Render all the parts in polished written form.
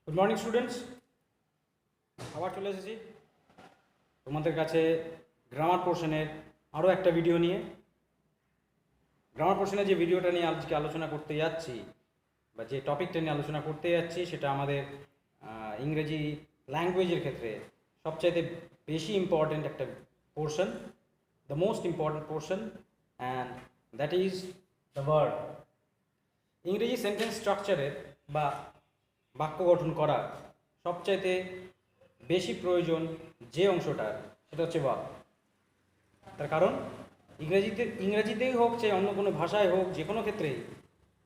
Good morning students, আবার চলে এসেছি তোমাদের কাছে গ্রামার পোর্শনের আরও একটা ভিডিও নিয়ে। গ্রামার পোর্শনে যে ভিডিওটা নিয়ে আজকে আলোচনা করতে যাচ্ছি বা যে টপিকটা নিয়ে আলোচনা করতে যাচ্ছি সেটা আমাদের ইংরেজি ল্যাঙ্গুয়েজের ক্ষেত্রে সবচাইতে বেশি ইম্পর্ট্যান্ট একটা portion, the most important portion, and that is the verb. ইংরেজি সেন্টেন্স স্ট্রাকচারের বা বাক্য গঠন করার সবচাইতে বেশি প্রয়োজন যে অংশটার সেটা হচ্ছে ভার্ব। তার কারণ ইংরেজিতেই হোক চাই অন্য কোনো ভাষায় হোক, যে কোনো ক্ষেত্রেই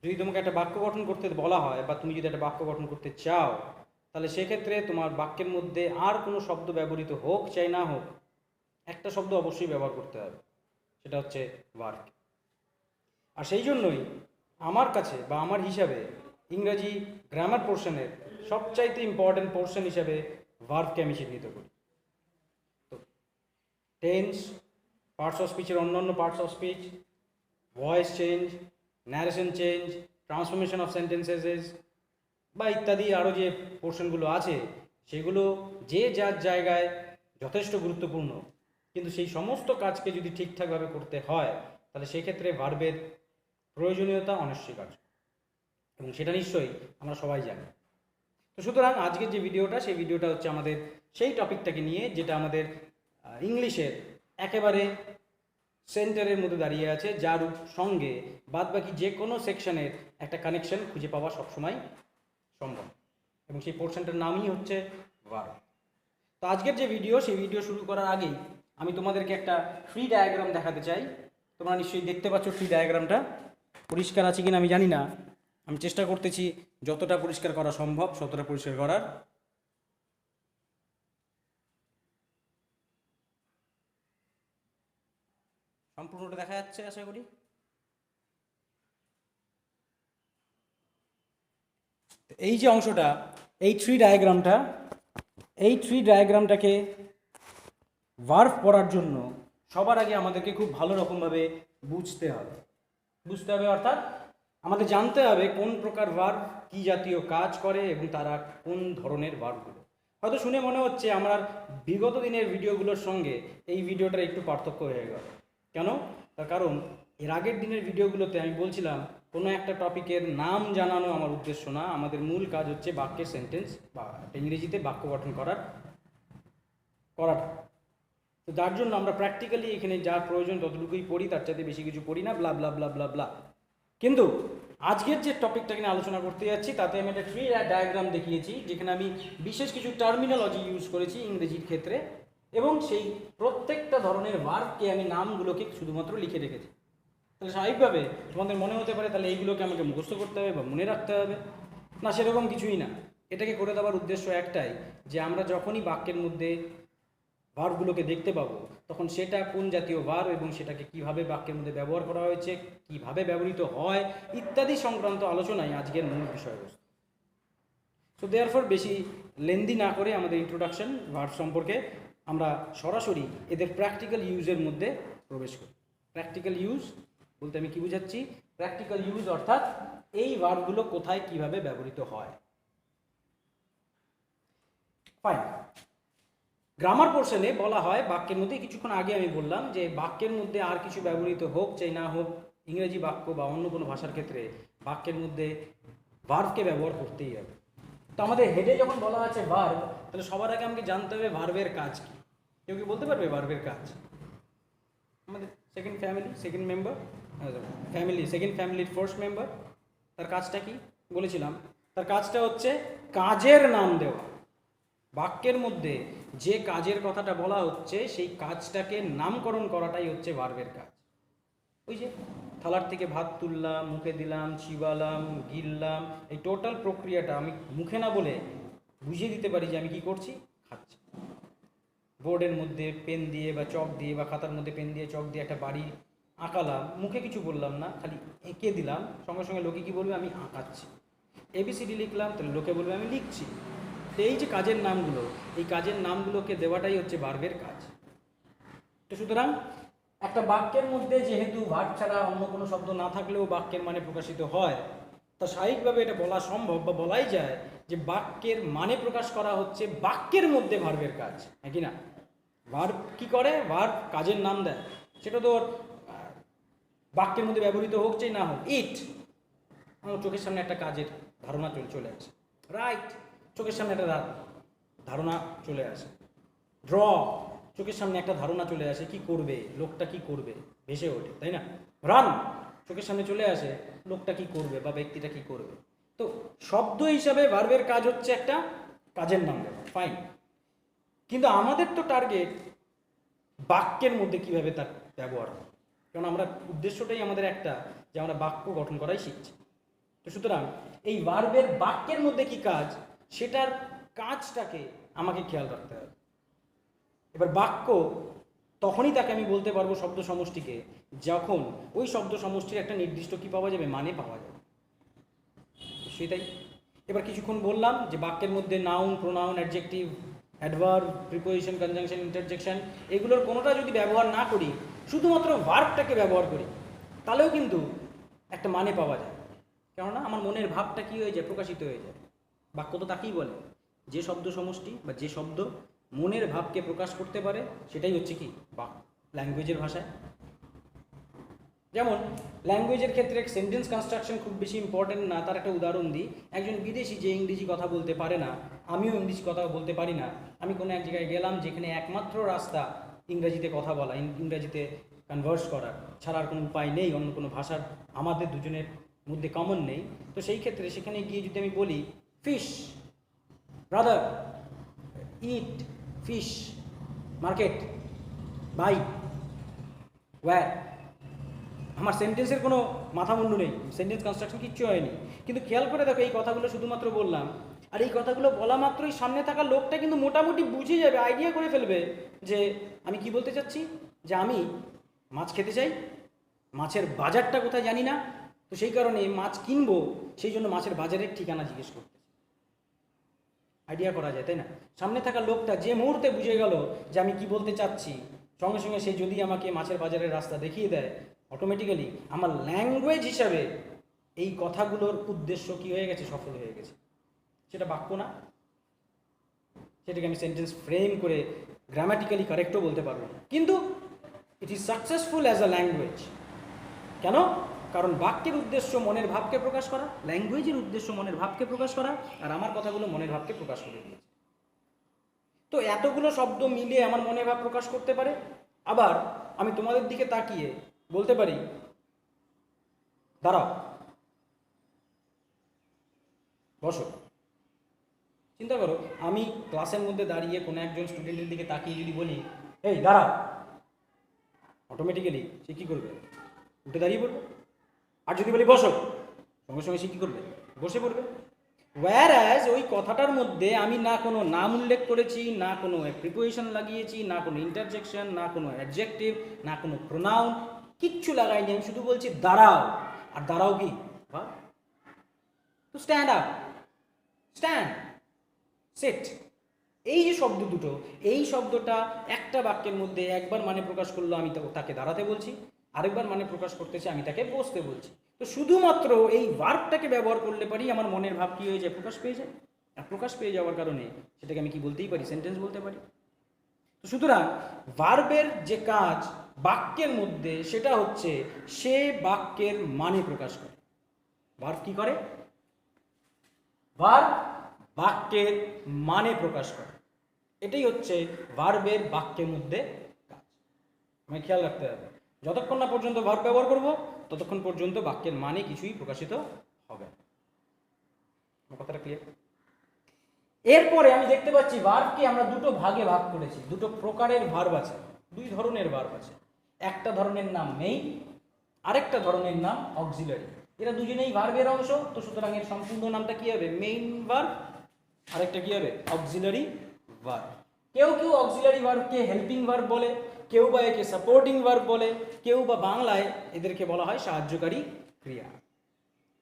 যদি তোমাকে একটা বাক্য গঠন করতে বলা হয় বা তুমি যদি একটা বাক্য গঠন করতে চাও, তাহলে সেক্ষেত্রে তোমার বাক্যের মধ্যে আর কোনো শব্দ ব্যবহৃত হোক চাই না হোক, একটা শব্দ অবশ্যই ব্যবহার করতে হবে, সেটা হচ্ছে ভার্ব। আর সেই জন্যই আমার কাছে বা আমার হিসাবে ইংরাজি গ্রামার পোর্শনের সবচাইতে ইম্পর্ট্যান্ট পোর্শন হিসাবে ভার্বকে আমি চিহ্নিত করি। তো টেন্স, পার্টস অফ স্পিচের অন্যান্য parts of speech, voice change, narration change, transformation of sentences বা ইত্যাদি আরও যে পোর্শনগুলো আছে সেগুলো যে যার জায়গায় যথেষ্ট গুরুত্বপূর্ণ, কিন্তু সেই সমস্ত কাজকে যদি ঠিকঠাকভাবে করতে হয় তাহলে সেক্ষেত্রে ভার্বের প্রয়োজনীয়তা অনস্বীকার্য, এবং সেটা নিশ্চয়ই আমরা সবাই জানি। তো সুতরাং আজকের যে ভিডিওটা, সেই ভিডিওটা হচ্ছে আমাদের সেই টপিকটাকে নিয়ে যেটা আমাদের ইংলিশের একেবারে সেন্টারের মধ্যে দাঁড়িয়ে আছে, যার সঙ্গে বাদবাকি যে কোনো সেকশনের একটা কানেকশন খুঁজে পাওয়া সবসময় সম্ভব, এবং সেই পোর্শনটার নামই হচ্ছে ভার্ব। তো আজকের যে ভিডিও, সেই ভিডিও শুরু করার আগেই আমি তোমাদেরকে একটা ফ্রি ডায়াগ্রাম দেখাতে চাই। তোমরা নিশ্চয়ই দেখতে পাচ্ছ ফ্রি ডায়াগ্রামটা। পরিষ্কার আছে কিনা আমি জানি না, আমি চেষ্টা করতেছি যতটা পরিষ্কার করা সম্ভব ততটা পরিষ্কার করার। সম্পূর্ণটা দেখা যাচ্ছে আশা করি। এই যে অংশটা, এই থ্রি ডায়াগ্রামটাকে ভার্ব পড়ার জন্য সবার আগে আমাদেরকে খুব ভালো রকমভাবে বুঝতে হবে অর্থাৎ আমাদের জানতে হবে কোন প্রকার ভার্ব কী জাতীয় কাজ করে এবং তারা কোন ধরনের ভার্বগুলো। হয়তো শুনে মনে হচ্ছে আমার বিগত দিনের ভিডিওগুলোর সঙ্গে এই ভিডিওটার একটু পার্থক্য হয়ে গেল। কেন? তার কারণ এর আগের দিনের ভিডিওগুলোতে আমি বলছিলাম কোনো একটা টপিকের নাম জানানো আমার উদ্দেশ্য না, আমাদের মূল কাজ হচ্ছে বাক্যের সেন্টেন্স বা ইংরেজিতে বাক্য গঠন করাটা। তো যার জন্য আমরা প্র্যাকটিক্যালি এখানে যার প্রয়োজন ততটুকুই পড়ি, তার চাইতে বেশি কিছু পড়ি না, ব্লা ব্লা ব্লা ব্লা ব্লা। কিন্তু আজকের যে টপিকটা নিয়ে আলোচনা করতে যাচ্ছি তাতে আমি একটা ফ্রি ডায়াগ্রাম দেখিয়েছি, যেখানে আমি বিশেষ কিছু টার্মিনোলজি ইউজ করেছি ইংরেজির ক্ষেত্রে, এবং সেই প্রত্যেকটা ধরনের ভার্বকে আমি নামগুলোকে শুধুমাত্র লিখে রেখেছি। তাহলে স্বাভাবিকভাবে তোমাদের মনে হতে পারে তাহলে এইগুলোকে আমাকে মুখস্থ করতে হবে বা মনে রাখতে হবে। না, সেরকম কিছুই না। এটাকে করে দেওয়ার উদ্দেশ্য একটাই, যে আমরা যখনই বাক্যের মধ্যে ভার্বগুলোকে দেখতে পাবো তখন সেটা কোন জাতীয় ভার্ব এবং সেটাকে কিভাবে বাক্যের মধ্যে ব্যবহার করা হয়েছে, কিভাবে ব্যবহৃত হয় ইত্যাদি সংক্রান্ত আলোচনাই আজকের মূল বিষয়বস্তু। সো দেয়ারফর বেশি লেন্দি না করে আমাদের ইন্ট্রোডাকশন ভার্ব সম্পর্কে আমরা সরাসরি এদের প্র্যাকটিক্যাল ইউজের মধ্যে প্রবেশ করি। প্র্যাকটিক্যাল ইউজ বলতে আমি কি বুঝাচ্ছি? প্র্যাকটিক্যাল ইউজ অর্থাৎ এই ভার্বগুলো কোথায় কিভাবে ব্যবহৃত হয়। ফাইন। গ্রামার পোর্শনে বলা হয় বাক্যের মধ্যে, কিছুক্ষণ আগে আমি বললাম যে বাক্যের মধ্যে আর কিছু ব্যবহৃত হোক চাই না হোক, ইংরেজি বাক্য বা অন্য কোনো ভাষার ক্ষেত্রে বাক্যের মধ্যে ভার্বকে ব্যবহার করতেই হবে। তো আমাদের হেডে যখন বলা আছে ভার্ব, তাহলে সবার আগে আমাকে জানতে হবে ভার্বের কাজ কি। কেউ কি বলতে পারবে ভার্বের কাজ? আমাদের সেকেন্ড ফ্যামিলির ফার্স্ট মেম্বার, তার কাজটা কি বলেছিলাম? তার কাজটা হচ্ছে কাজের নাম দেওয়া। বাক্যের মধ্যে যে কাজের কথাটা বলা হচ্ছে সেই কাজটাকে নামকরণ করাটাই হচ্ছে ভার্বের কাজ। ওই যে থালার থেকে ভাত তুললাম, মুখে দিলাম, চিবালাম, গিললাম, এই টোটাল প্রক্রিয়াটা আমি মুখে না বলে বুঝিয়ে দিতে পারি যে আমি কি করছি, খাচ্ছি। বোর্ডের মধ্যে পেন দিয়ে বা চক দিয়ে বা খাতার মধ্যে পেন দিয়ে চক দিয়ে একটা বাড়ি আঁকালাম, মুখে কিছু বললাম না, খালি এঁকে দিলাম, সঙ্গে সঙ্গে লোকে কী বলবে? আমি আঁকাচ্ছি। এবিসিডি লিখলাম, তাহলে লোকে বলবে আমি লিখছি। তো এই যে কাজের নামগুলো, এই কাজের নামগুলোকে দেওয়াটাই হচ্ছে ভার্বের কাজ। তো সুতরাং একটা বাক্যের মধ্যে যেহেতু ভার্ব ছাড়া অন্য কোনো শব্দ না থাকলেও বাক্যের মানে প্রকাশিত হয়, তা স্বাভাবিকভাবে এটা বলা সম্ভব বা বলাই যায় যে বাক্যের মানে প্রকাশ করা হচ্ছে বাক্যের মধ্যে ভার্বের কাজ, হ্যাঁ কি না? ভার্ব কি করে? ভার্ব কাজের নাম দেয়, সেটা তো বাক্যের মধ্যে ব্যবহৃত হোক চাই না হোক। ইট, আমার চোখের সামনে একটা কাজের ধারণা চলে আসে। রাইট, চোখের সামনে একটা ধারণা চলে আসে। ড্র, চোখের সামনে একটা ধারণা চলে আসে, কি করবে, লোকটা কি করবে, ভেসে ওঠে, তাই না? রান, চোখের সামনে চলে আসে লোকটা কি করবে বা ব্যক্তিটা কি করবে। তো শব্দ হিসাবে ভার্বের কাজ হচ্ছে একটা কাজের নাম দেওয়া, ফাইন। কিন্তু আমাদের তো টার্গেট বাক্যের মধ্যে কিভাবে তার ব্যবহার হয়, কারণ আমরা উদ্দেশ্যটাই আমাদের একটা, যে আমরা বাক্য গঠন করাই শিখছি। তো সুতরাং এই ভার্বের বাক্যের মধ্যে কি কাজ, সেটার কাজটাকে আমাকে খেয়াল রাখতে হবে। এবার বাক্য তখনই তাকে আমি বলতে পারবো শব্দ সমষ্টিকে, যখন ওই শব্দ সমষ্টির একটা নির্দিষ্ট কি পাওয়া যাবে, মানে পাওয়া যাবে, সেটাই। এবার কিছুক্ষণ বললাম যে বাক্যের মধ্যে noun, pronoun, adjective, adverb, preposition, conjunction, interjection, এগুলোর কোনোটা যদি ব্যবহার না করি, শুধুমাত্র ভার্বটাকে ব্যবহার করি, তাহলেও কিন্তু একটা মানে পাওয়া যায়। কেননা আমার মনের ভাবটা কি হয়ে যায়, প্রকাশিত হয়ে যায়। বাক্য তো তাকেই বলে, যে শব্দ সমষ্টি বা যে শব্দ মনের ভাবকে প্রকাশ করতে পারে, সেটাই হচ্ছে কি বাক্য, ল্যাঙ্গুয়েজের ভাষায়। যেমন ল্যাঙ্গুয়েজের ক্ষেত্রে সেন্টেন্স কনস্ট্রাকশন খুব বেশি ইম্পর্টেন্ট না, তার একটা উদাহরণ দিই। একজন বিদেশি যে ইংরেজি কথা বলতে পারে না, আমিও ইংরেজি কথা বলতে পারি না, আমি কোনো এক জায়গায় গেলাম যেখানে একমাত্র রাস্তা ইংরেজিতে কথা বলা, ইংরেজিতে কনভার্স করার ছাড়া আর কোনো উপায় নেই, অন্য কোনো ভাষার আমাদের দুজনের মধ্যে কমন নেই। তো সেই ক্ষেত্রে সেখানে গিয়ে যদি আমি বলি fish, brother, eat fish, market, buy, where, আমার সেন্টেন্সের কোনো মাথা মুন্ডু নেই, সেন্টেন্স কনস্ট্রাকশন কিচ্ছু হয়নি। কিন্তু খেয়াল করে দেখো, এই কথাগুলো শুধুমাত্র বললাম, আর এই কথাগুলো বলা মাত্রই সামনে থাকা লোকটা কিন্তু মোটামুটি বুঝে যাবে, আইডিয়া করে ফেলবে যে আমি কি বলতে চাচ্ছি, যে আমি মাছ খেতে চাই, মাছের বাজারটা কোথায় জানি না, তো সেই কারণে মাছ কিনবো, সেই জন্য মাছের বাজারের ঠিকানা জিজ্ঞেস করতে। আইডিয়া করা যায়, তাই না? সামনে থাকা লোকটা যে মুহূর্তে বুঝে গেল যে আমি কি বলতে চাচ্ছি, সঙ্গে সঙ্গে সে যদি আমাকে মাছের বাজারের রাস্তা দেখিয়ে দেয়, অটোমেটিক্যালি আমার ল্যাঙ্গুয়েজ হিসাবে এই কথাগুলোর উদ্দেশ্য কি হয়ে গেছে, সফল হয়ে গেছে। সেটা বাক্য না, সেটাকে আমি সেন্টেন্স ফ্রেম করে গ্রামাটিক্যালি কারেক্টও বলতে পারবো না, কিন্তু it is successful as a language. কেন? কারণ বাক্যের উদ্দেশ্য মনের ভাবকে প্রকাশ করা, ল্যাঙ্গুয়েজের উদ্দেশ্য মনের ভাবকে প্রকাশ করা, আর আমার কথাগুলো মনের ভাবকে প্রকাশ করে দিয়েছে। তো এতগুলো শব্দ মিলে আমার মনের ভাব প্রকাশ করতে পারে। আবার আমি তোমাদের দিকে তাকিয়ে বলতে পারি দাঁড়াও, বসো। চিন্তা করো, আমি ক্লাসের মধ্যে দাঁড়িয়ে কোনো একজন স্টুডেন্টের দিকে তাকিয়ে যদি বলি এই দাঁড়াও, অটোমেটিক্যালি সে কী করবে, উঠে দাঁড়িয়ে পড়বে। আর যদি বলি বসো, সঙ্গে সঙ্গে সে কী করবে, বসে পড়বে। ওয়্যারঅ্যাজ ওই কথাটার মধ্যে আমি না কোনো নাম উল্লেখ করেছি, না কোনো প্রিপোজিশন লাগিয়েছি, না কোনো ইন্টারজেকশন, না কোনো অ্যাডজেক্টিভ, না কোনো প্রোনাউন, কিচ্ছু লাগাইনি, আমি শুধু বলছি দাঁড়াও। আর দাঁড়াও কি, তো স্ট্যান্ড আপ, স্ট্যান্ড, সেট, এই যে শব্দ দুটো, এই শব্দটা একটা বাক্যের মধ্যে একবার মানে প্রকাশ করলো, আমি তাকে দাঁড়াতে বলছি, আরেকবার মানে প্রকাশ করতেছে, আমি তাকে বসতে বলছি। তো শুধুমাত্র এই ভার্বটাকে ব্যবহার করলে পারি আমার মনের ভাব কী হয়ে যায়, প্রকাশ পেয়ে যায়। আর প্রকাশ পেয়ে যাওয়ার কারণে সেটাকে আমি কি বলতেই পারি, সেন্টেন্স বলতে পারি। তো সুতরাং ভার্বের যে কাজ বাক্যের মধ্যে, সেটা হচ্ছে সে বাক্যের মানে প্রকাশ করে। ভার্ব কি করে? ভার্ব বাক্যের মানে প্রকাশ করে, এটাই হচ্ছে ভার্বের বাক্যের মধ্যে কাজ। আমায় খেয়াল রাখতে হবে, যতক্ষণ না পর্যন্ত ভার্ব ব্যবহার করব, ততক্ষণ পর্যন্ত বাক্যের মানে কিছুই প্রকাশিত হবে। কথাটা ক্লিয়ার? এরপরে আমি দেখতে পাচ্ছি ভার্বকে আমরা দুটো ভাগে ভাগ করেছি, দুটো প্রকারের ভার্ব আছে, দুই ধরনের ভার্ব আছে। একটা ধরনের নাম মেইন, আরেকটা ধরনের নাম অক্সিলারি। এরা দুজনেই ভার্বের অংশ, তো সুতরাং এর সম্পূর্ণ নামটা কি হবে, মেইন ভার্ব, আরেকটা কি হবে, অক্সিলারি ভার্ব। কেউ কেউ অক্সিলারি ভার্বকে হেল্পিং ভার্ব বলে, কেউ বা একে সাপোর্টিং ভার্ব বলে, কেউ বা বাংলায় এদেরকে বলা হয় সাহায্যকারী ক্রিয়া।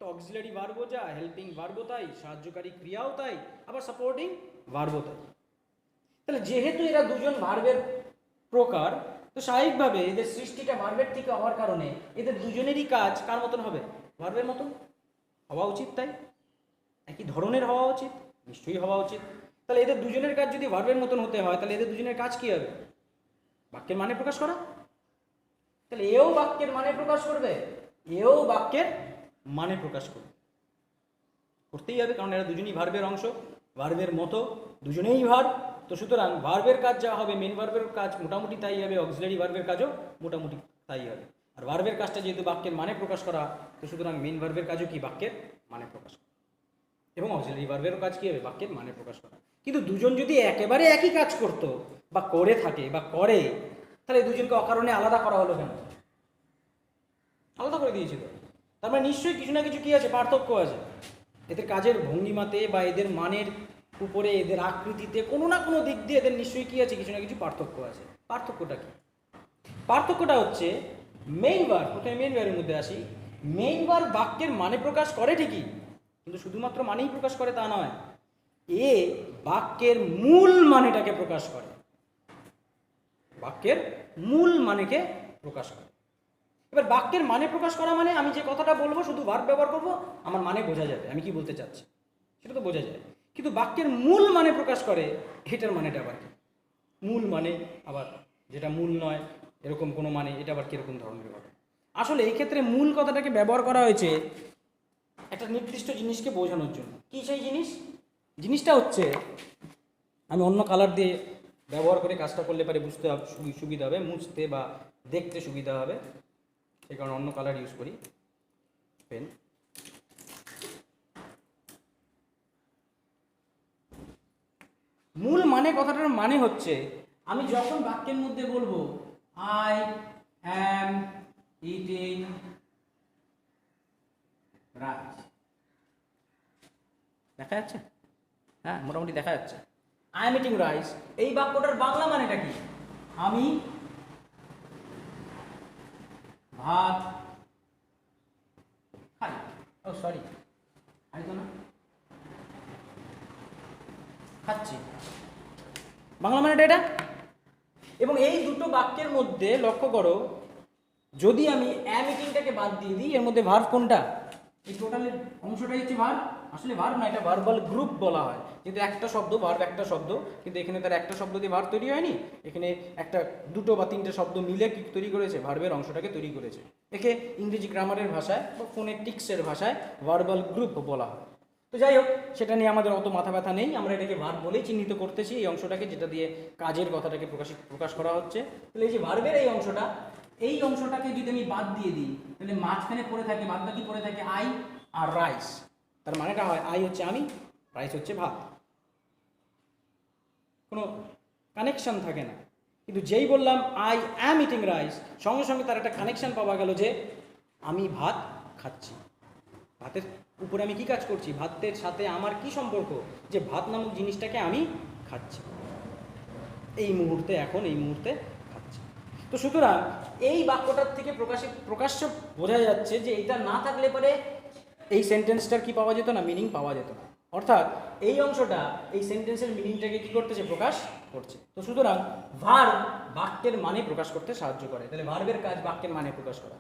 তো অক্সিলারি ভার্বও যা, হেল্পিং ভার্বও তাই, সাহায্যকারী ক্রিয়াও তাই, আবার সাপোর্টিং ভার্বও তাই। তাহলে যেহেতু এরা দুজন ভার্বের প্রকার, তো স্বাভাবিকভাবে এদের সৃষ্টিটা ভার্বের থেকে হওয়ার কারণে এদের দুজনেরই কাজ কার মতন হবে, ভার্বের মতন হওয়া উচিত। তাই একই ধরনের হওয়া উচিত, নিশ্চয়ই হওয়া উচিত। তাহলে এদের দুজনের কাজ যদি ভার্বের মতন হতে হয়, তাহলে এদের দুজনের কাজ কী হবে? বাক্যের মানে প্রকাশ করা। তাহলে এও বাক্যের মানে প্রকাশ করবে, এও বাক্যের মানে প্রকাশ করবে, করতেই হবে, কারণ এরা দুজনেই ভার্বের অংশ, ভার্বের মতো, দুজনেই ভার্ব। তো সুতরাং ভার্বের কাজ যা হবে, মেন ভার্বের কাজ মোটামুটি তাই হবে, অক্সিলারি ভার্বের কাজও মোটামুটি তাই হবে। আর ভার্বের কাজটা যেহেতু বাক্যের মানে প্রকাশ করা, তো সুতরাং মেন ভার্বের কাজও কি? বাক্যের মানে প্রকাশ করা। এবং অক্সিলারি ভার্বেরও কাজ কী হবে? বাক্যের মানে প্রকাশ করা। কিন্তু দুজন যদি একেবারে একই কাজ করতো বা করে থাকে বা করে, তাহলে দুজনকে অকারণে আলাদা করা হলো কেন? আলাদা করে দিয়েছিল, তার মানে নিশ্চয়ই কিছু না কিছু কী আছে? পার্থক্য আছে। এদের কাজের ভঙ্গিমাতে বা এদের মানের উপরে, এদের আকৃতিতে কোনো না কোনো দিক দিয়ে এদের নিশ্চয়ই কী আছে? কিছু না কিছু পার্থক্য আছে। পার্থক্যটা কী? পার্থক্যটা হচ্ছে মেইন ভার্ব। প্রথমে মেইন ভার্বের মধ্যে আসি। মেইন ভার্ব বাক্যের মানে প্রকাশ করে ঠিকই, কিন্তু শুধুমাত্র মানেই প্রকাশ করে তা নয়, এ বাক্যের মূল মানেটাকে প্রকাশ করে, বাক্যের মূল মানেকে প্রকাশ করে। এবার বাক্যের মানে প্রকাশ করা মানে আমি যে কথাটা বলবো শুধু ভার্ব ব্যবহার করবো, আমার মানে বোঝা যাবে আমি কি বলতে চাচ্ছি, সেটা তো বোঝা যায়। কিন্তু বাক্যের মূল মানে প্রকাশ করে, এটার মানেটা আবার কি? মূল মানে আবার যেটা মূল নয় এরকম কোনো মানে, এটা আবার কীরকম ধরনের কথা? আসলে এই ক্ষেত্রে মূল কথাটাকে ব্যবহার করা হয়েছে একটা নির্দিষ্ট জিনিসকে বোঝানোর জন্য। কী সেই জিনিস? জিনিসটা হচ্ছে, আমি অন্য কালার দিয়ে ব্যবহার করে কাজটা করলে পারে বুঝতে সুবিধা হবে, মুছতে বা দেখতে সুবিধা হবে, সেই কারণে অন্য কালার ইউজ করি, পেন। মূল মানে কথাটার মানে হচ্ছে, আমি যখন বাক্যের মধ্যে বলবো আই অ্যাম ইটিং রাইস, দেখা যাচ্ছে? হ্যাঁ, মোটামুটি দেখা যাচ্ছে। আই এম ইটিং রাইস, এই বাক্যটার বাংলা মানেটা কি? আমি ভাত খাই। ও সরি, খাই তো না, খাচ্ছি, বাংলা মানেটা এটা। এবং এই দুটো বাক্যের মধ্যে লক্ষ্য করো, যদি আমি অ্যাম ইটিংটাকে বাদ দিয়ে দিই, এর মধ্যে ভার্ব কোনটা? এই টোটালের অংশটাই হচ্ছে ভার্ব। আসলে ভার্ব না, এটা ভার্বাল গ্রুপ বলা হয়, কিন্তু একটা শব্দ, ভার্ব একটা শব্দ, কিন্তু এখানে তার একটা শব্দ দিয়ে ভার্ব তৈরি হয়নি, এখানে একটা দুটো বা তিনটে শব্দ মিলে কি তৈরি করেছে? ভার্বের অংশটাকে তৈরি করেছে। একে ইংরেজি গ্রামারের ভাষায় বা ফোনেটিক্সের ভাষায় ভার্বাল গ্রুপ বলা হয়। তো যাই হোক, সেটা নিয়ে আমাদের অত মাথা ব্যথা নেই, আমরা এটাকে ভার্ব বলেই চিহ্নিত করতেছি এই অংশটাকে, যেটা দিয়ে কাজের কথাটাকে প্রকাশ করা হচ্ছে। তাহলে এই যে ভার্বের এই অংশটা, এই অংশটাকে যদি আমি বাদ দিয়ে দিই, তাহলে মাঝখানে পড়ে থাকে, বাদ বাকি পড়ে থাকে আই আর রাইস। তার মানেটা হয় আই হচ্ছে আমি, রাইস হচ্ছে ভাত, কোনো কানেকশন থাকে না। কিন্তু যেই বললাম আই অ্যাম ইটিং রাইস, সঙ্গে সঙ্গে তার একটা কানেকশন পাওয়া গেল যে আমি ভাত খাচ্ছি। ভাতের উপরে আমি কি কাজ করছি? ভাতের সাথে আমার কি সম্পর্ক? যে ভাত নামক জিনিসটাকে আমি খাচ্ছি এই মুহূর্তে, এখন এই মুহূর্তে খাচ্ছি। তো সুতরাং এই বাক্যটার থেকে প্রকাশ্য বোঝা যাচ্ছে যে এটা না থাকলে পরে এই সেন্টেন্সটার কি পাওয়া যেত না? মিনিং পাওয়া যেত না। অর্থাৎ এই অংশটা এই সেন্টেন্সের মিনিংটাকে কি করতেছে? প্রকাশ করছে। তো সুতরাং ভার্ব বাক্যের মানে প্রকাশ করতে সাহায্য করে। তাহলে ভার্বের কাজ বাক্যের মানে প্রকাশ করা।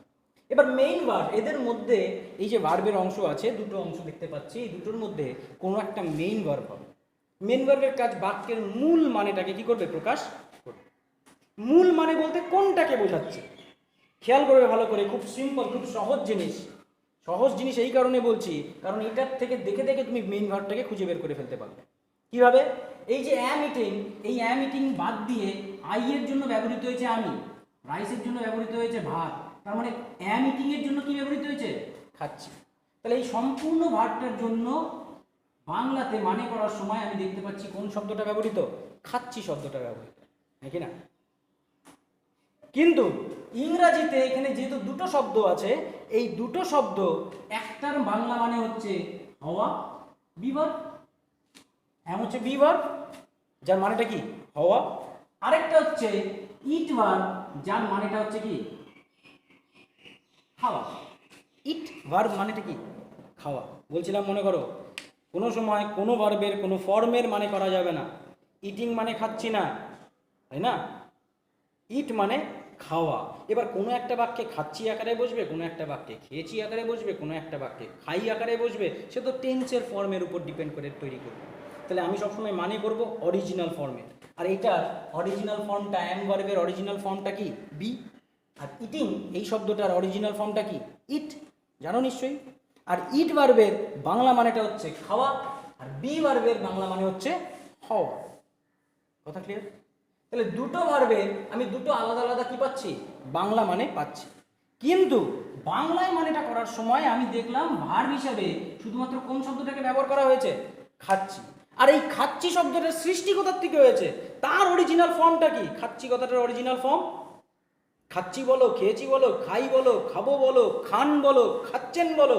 এবার মেইন ভার্ব, এদের মধ্যে এই যে ভার্বের অংশ আছে, দুটো অংশ দেখতে পাচ্ছি, এই দুটোর মধ্যে কোনো একটা মেইন ভার্ব হবে। মেইন ভার্বের কাজ বাক্যের মূল মানেটাকে কি করবে? প্রকাশ করবে। মূল মানে বলতে কোনটাকে বোঝাচ্ছে? খেয়াল করবে ভালো করে, খুব সিম্পল, খুব সহজ জিনিস। সহজ জিনিস এই কারণে বলছি, কারণ এটার থেকে দেখে দেখে তুমি মেইন ভার্বটাকে খুঁজে বের করে ফেলতে পারবে। কিভাবে? এই যে অ্যাম ইটিং, এই অ্যাম ইটিং বাদ দিয়ে আই এর জন্য ব্যবহৃত হয়েছে আমি, রাইসের জন্য ব্যবহৃত হয়েছে ভাত, তার মানে অ্যাম ইটিং এর জন্য কি ব্যবহৃত হয়েছে? খাচ্ছি। তাহলে এই সম্পূর্ণ ভার্বটার জন্য বাংলাতে মানে করার সময় আমি দেখতে পাচ্ছি কোন শব্দটা ব্যবহৃত? খাচ্ছি শব্দটা ব্যবহৃত, নাকি না? কিন্তু ইংরাজিতে এখানে যেহেতু দুটো শব্দ আছে, এই দুটো শব্দ, একটার বাংলা মানে হচ্ছে হওয়া, বিভার্ব, এম হচ্ছে বিভার্ব, যার মানেটা কি? হওয়া। আরেকটা হচ্ছে ইট ভার্ব, যার মানেটা হচ্ছে কি? খাওয়া। ইট ভার্ব মানেটা কি? খাওয়া। বলছিলাম মনে করো, কোনো সময় কোনো ভার্বের কোনো ফর্মের মানে করা যাবে না। ইটিং মানে খাচ্ছি না, তাই না? ইট মানে খাওয়া। এবার কোনো একটা বাক্যে খাচ্ছি আকারে বসবে, কোনো একটা বাক্যে খেয়েছি আকারে বসবে, কোনো একটা বাক্যে খাই আকারে বসবে, সে তো টেন্সের ফর্মের উপর ডিপেন্ড করে তৈরি করবে। তাহলে আমি সবসময় মানে করব অরিজিনাল ফর্মে। আর এইটার অরিজিনাল ফর্মটা অ্যাম ভার্বের অরিজিনাল ফর্মটা কি বি, আর ইটিং এই শব্দটার অরিজিনাল ফর্মটা কি ইট, জানো নিশ্চয়ই। আর ইট ভার্বের বাংলা মানেটা হচ্ছে খাওয়া, আর বি ভার্বের বাংলা মানে হচ্ছে হওয়া। কথা ক্লিয়ার? তাহলে দুটো ভার্বের আমি দুটো আলাদা আলাদা কি পাচ্ছি, বাংলা মানে পাচ্ছি। কিন্তু বাংলায় মানেটা করার সময় আমি দেখলাম ভার্ব হিসাবে শুধুমাত্র কোন শব্দটাকে ব্যবহার করা হয়েছে, খাচ্ছি। আর এই খাচ্ছি শব্দটার সৃষ্টি কোথার থেকে হয়েছে, তার অরিজিনাল ফর্মটা কি, খাচ্ছি কথাটার অরিজিনাল ফর্ম খাচ্ছি বলো, খেয়েছি বলো, খাই বলো, খাবো বলো, খান বলো, খাচ্ছেন বলো,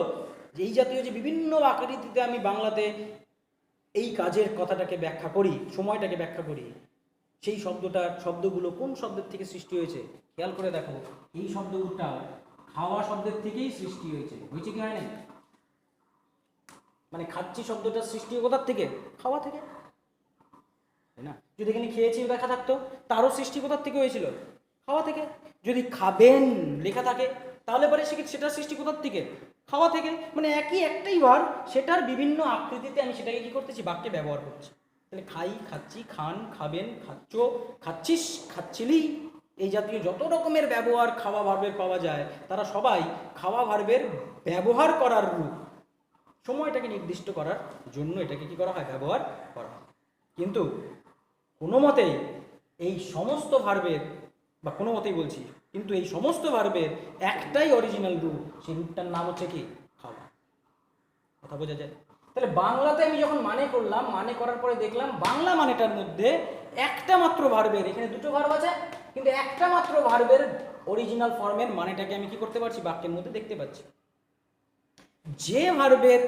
এই জাতীয় যে বিভিন্ন আকৃতিতে আমি বাংলাতে এই কাজের কথাটাকে ব্যাখ্যা করি, সময়টাকে ব্যাখ্যা করি, সেই শব্দগুলো কোন শব্দের থেকে সৃষ্টি হয়েছে খেয়াল করে দেখো। এই শব্দটা খাওয়া শব্দের থেকেই সৃষ্টি হয়েছে কি হয় না? মানে খাচ্ছি শব্দটার সৃষ্টি কোথার থেকে, খাওয়া থেকে, তাই না? যদি এখানে খেয়েছি লেখা থাকতো তারও সৃষ্টি কোথার থেকে হয়েছিল, খাওয়া থেকে। যদি খাবেন লেখা থাকে তাহলে পরে সেটার সৃষ্টি কোথার থেকে, খাওয়া থেকে। মানে একটাই ভার, সেটার বিভিন্ন আকৃতিতে আমি সেটাকে কি করতেছি, বাক্যে ব্যবহার করছি। তাহলে খাই, খাচ্ছি, খান, খাবেন, খাচ্ছ, খাচ্ছিস, খাচ্ছিলি, এই জাতীয় যত রকমের ব্যবহার খাওয়া ভার্বের পাওয়া যায় তারা সবাই খাওয়া ভার্বের ব্যবহার করার রূপ, সময়টাকে নির্দিষ্ট করার জন্য এটাকে কি করা হয়, ব্যবহার করা হয়। কিন্তু কোনো মতেই এই সমস্ত ভার্বের, বা কোনো মতেই বলছি, কিন্তু এই সমস্ত ভার্বের একটাই অরিজিনাল রূপ, সেই রূপটার নাম হচ্ছে কি, খাওয়া। কথা বোঝা যায়? তাহলে বাংলাতে আমি যখন মানে করলাম, মানে করার পরে দেখলাম বাংলা মানেটার মধ্যে একটা মাত্র ভার্বের, এখানে দুটো ভার্ব আছে কিন্তু একটা মাত্র ভার্বের অরিজিনাল ফর্মের মানেটাকে আমি কি করতে পারছি, বাক্যের মধ্যে দেখতে পাচ্ছি। যে ভার্বের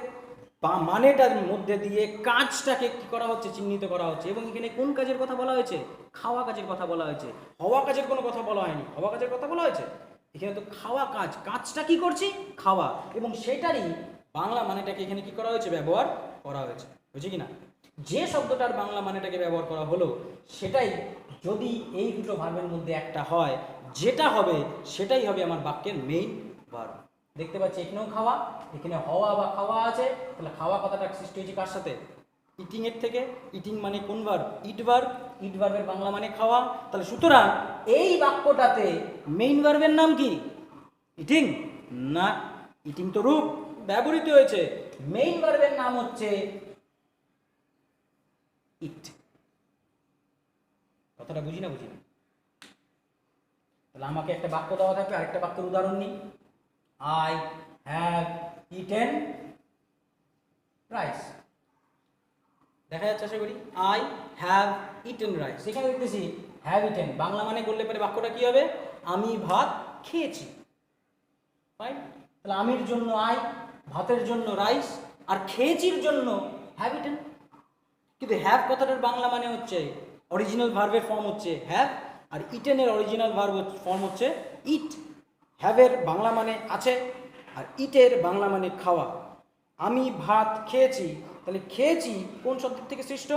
বা মানেটার মধ্যে দিয়ে কাজটাকে কি করা হচ্ছে, চিহ্নিত করা হচ্ছে। এবং এখানে কোন কাজের কথা বলা হয়েছে, খাওয়া কাজের কথা বলা হয়েছে, হওয়া কাজের কোনো কথা বলা হয়নি। হওয়া কাজের কথা বলা হয়েছে, এখানে তো খাওয়া কাজ, কাজটা কি করছি, খাওয়া, এবং সেটারই বাংলা মানেটাকে এখানে কি করা হয়েছে, ব্যবহার করা হয়েছে। বুঝছি কি না? যে শব্দটার বাংলা মানেটাকে ব্যবহার করা হলো সেটাই যদি এই দুটো ভার্বের মধ্যে একটা হয়, যেটা হবে সেটাই হবে আমার বাক্যের মেইন ভার্ব। দেখতে পাচ্ছি এখানেও খাওয়া, এখানে হওয়া বা খাওয়া আছে। তাহলে খাওয়া কথাটা সৃষ্টি হয়েছে কার সাথে, ইটিং এর থেকে। ইটিং মানে কোন ভার্ব, ইট ভার্ব, ইট ভার্বের বাংলা মানে খাওয়া। তাহলে সুতরাং এই বাক্যটাতে মেইন ভার্বের নাম কি, ইটিং না, ইটিং তো রূপ ব্যবহৃত হয়েছে, মেইন ভার্বের নাম হচ্ছে ইট। কথাটা বুঝি না? বুঝি না? তাহলে আমাকে একটা বাক্য দেওয়া থাকবে, আরেকটা বাক্যের উদাহরণ নিই। I have eaten rice. দেখা যাচ্ছে আশা করি, I have eaten rice। সেখানে দেখতেছি have eaten, বাংলা মানে করলে পরে বাক্যটা কি হবে, আমি ভাত খেয়েছি। ফাইন। তাহলে আমির জন্য I, ভাতের জন্য রাইস, আর খেয়েছির জন্য have eaten। কিন্তু হ্যাভ কথাটার বাংলা মানে হচ্ছে, অরিজিনাল ভার্বের ফর্ম হচ্ছে হ্যাভ, আর ইটেনের অরিজিনাল ভার্ব ফর্ম হচ্ছে ইট। হ্যাভের বাংলা মানে আছে, আর ইটের বাংলা মানে খাওয়া। আমি ভাত খেয়েছি, তাহলে খেয়েছি কোন শব্দের থেকে সৃষ্ট,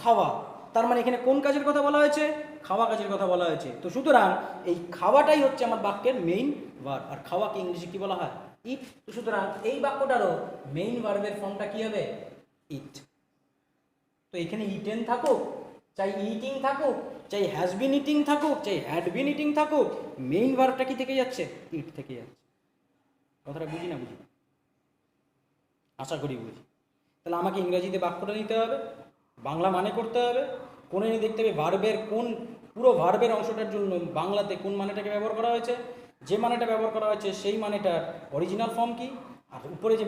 খাওয়া। তার মানে এখানে কোন কাজের কথা বলা হয়েছে, খাওয়া কাজের কথা বলা হয়েছে। তো সুতরাং এই খাওয়াটাই হচ্ছে আমার বাক্যের মেইন ভার্ব, আর খাওয়াকে ইংলিশে কি বলা হয়, ইট। তো সুতরাং এই বাক্যটারও মেইন ভার্বের ফর্মটা কি হবে, ইট। তো এখানে ইটেন থাকুক, চাই ইটিং থাকুক, চাই হ্যাজ বিন ইটিং থাকুক, চাই হ্যাড বিন ইটিং থাকুক, মেইন ভার্বটা কি থেকে যাচ্ছে, ইট থেকে যাচ্ছে। কথাটা বুঝি না? বুঝি, আশা করি বুঝি। তাহলে আমাকে ইংরেজিতে বাক্যটা নিতে হবে, বাংলা মানে করতে হবে, কোনে নিয়ে দেখতে হবে ভার্বের কোন, পুরো ভার্বের অংশটার জন্য বাংলাতে কোন মানেটাকে ব্যবহার করা হয়েছে, যে মানেটা ব্যবহার করা হয়েছে সেই মানেটার অরিজিনাল ফর্ম কি, আর উপরে যে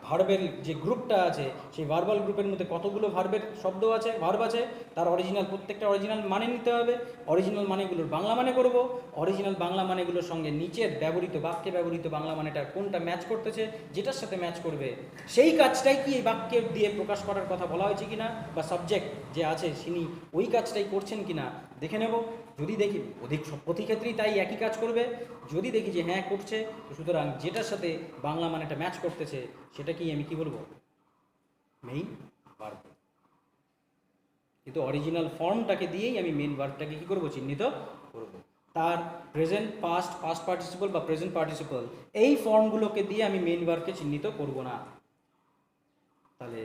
ভার্বের যে গ্রুপটা আছে সেই ভার্বাল গ্রুপের মধ্যে কতগুলো ভার্বের শব্দ আছে, ভার্ব আছে, তার অরিজিনাল, প্রত্যেকটা অরিজিনাল মানে নিতে হবে। অরিজিনাল মানেগুলোর বাংলা মানে করব, অরিজিনাল বাংলা মানেগুলোর সঙ্গে নিচের ব্যবহৃত বাক্যে ব্যবহৃত বাংলা মানেটা কোনটা ম্যাচ করতেছে, যেটার সাথে ম্যাচ করবে সেই কাজটাই কি এই বাক্যে দিয়ে প্রকাশ করার কথা বলা হয়েছে কিনা, বা সাবজেক্ট যে আছে তিনি ওই কাজটাই করছেন কিনা দেখে নেব। যদি দেখি প্রতি ক্ষেত্রেই তাই একই কাজ করবে, যদি দেখি যে হ্যাঁ করছে, তো সুতরাং যেটার সাথে বাংলা মানেটা ম্যাচ করতেছে সেটাকেই আমি কি বলবো, মেইন ভার্ব। কিন্তু অরিজিনাল ফর্মটাকে দিয়েই আমি মেইন ভার্বটাকে কি করব, চিহ্নিত করব। তার প্রেজেন্ট, পাস্ট, পাস্ট পার্টিসিপল বা প্রেজেন্ট পার্টিসিপল, এই ফর্মগুলোকে দিয়ে আমি মেইন ভার্বকে চিহ্নিত করব না। তাহলে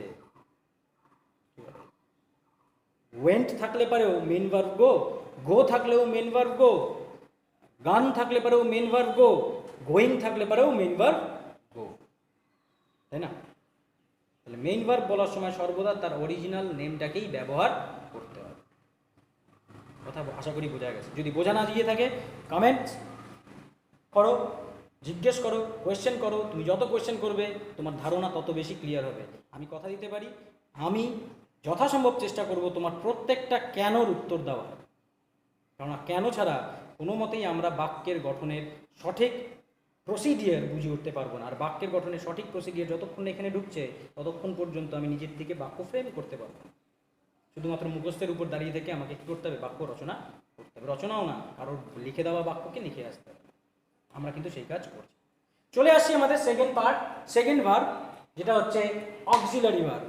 ওয়েন্ট থাকলে পারেও মেন ভার্ব গো, গো থাকলেও মেন ভার্ব গো, গান থাকলে পারেও মেন ভার্ব গো, গোয়িং থাকলে পারেও মেন ভার্ব গো, তাই না? তাহলে মেইন ভার্ব বলার সময় সর্বদা তার অরিজিনাল নেমটাকেই ব্যবহার করতে হবে। কথা আশা করি বোঝা গেছে। যদি বোঝা না দিয়ে থাকে কমেন্ট করো, জিজ্ঞেস করো, কোয়েশ্চেন করো। তুমি যত কোয়েশ্চেন করবে তোমার ধারণা তত বেশি ক্লিয়ার হবে। আমি কথা দিতে পারি, আমি যথাসম্ভব চেষ্টা করব তোমার প্রত্যেকটা কেনর উত্তর দেওয়া। কেননা কেন ছাড়া কোনো মতেই আমরা বাক্যের গঠনের সঠিক প্রসিডিয়ার বুঝে উঠতে পারবো না। আর বাক্যের গঠনের সঠিক প্রসিডিয়ার যতক্ষণ এখানে ঢুকছে ততক্ষণ পর্যন্ত আমি নিজের থেকে বাক্য ফ্রেম করতে পারবো না। শুধুমাত্র মুখস্থের উপর দাঁড়িয়ে থেকে আমাকে কী করতে হবে? বাক্য রচনা করতে হবে। রচনাও না, কারোর লিখে দেওয়া বাক্যকে লিখে আসতে হবে। আমরা কিন্তু সেই কাজ করছি। চলে আসছি আমাদের সেকেন্ড পার্ট, সেকেন্ড ভার্ব, যেটা হচ্ছে অক্সিলারি ভার্ব।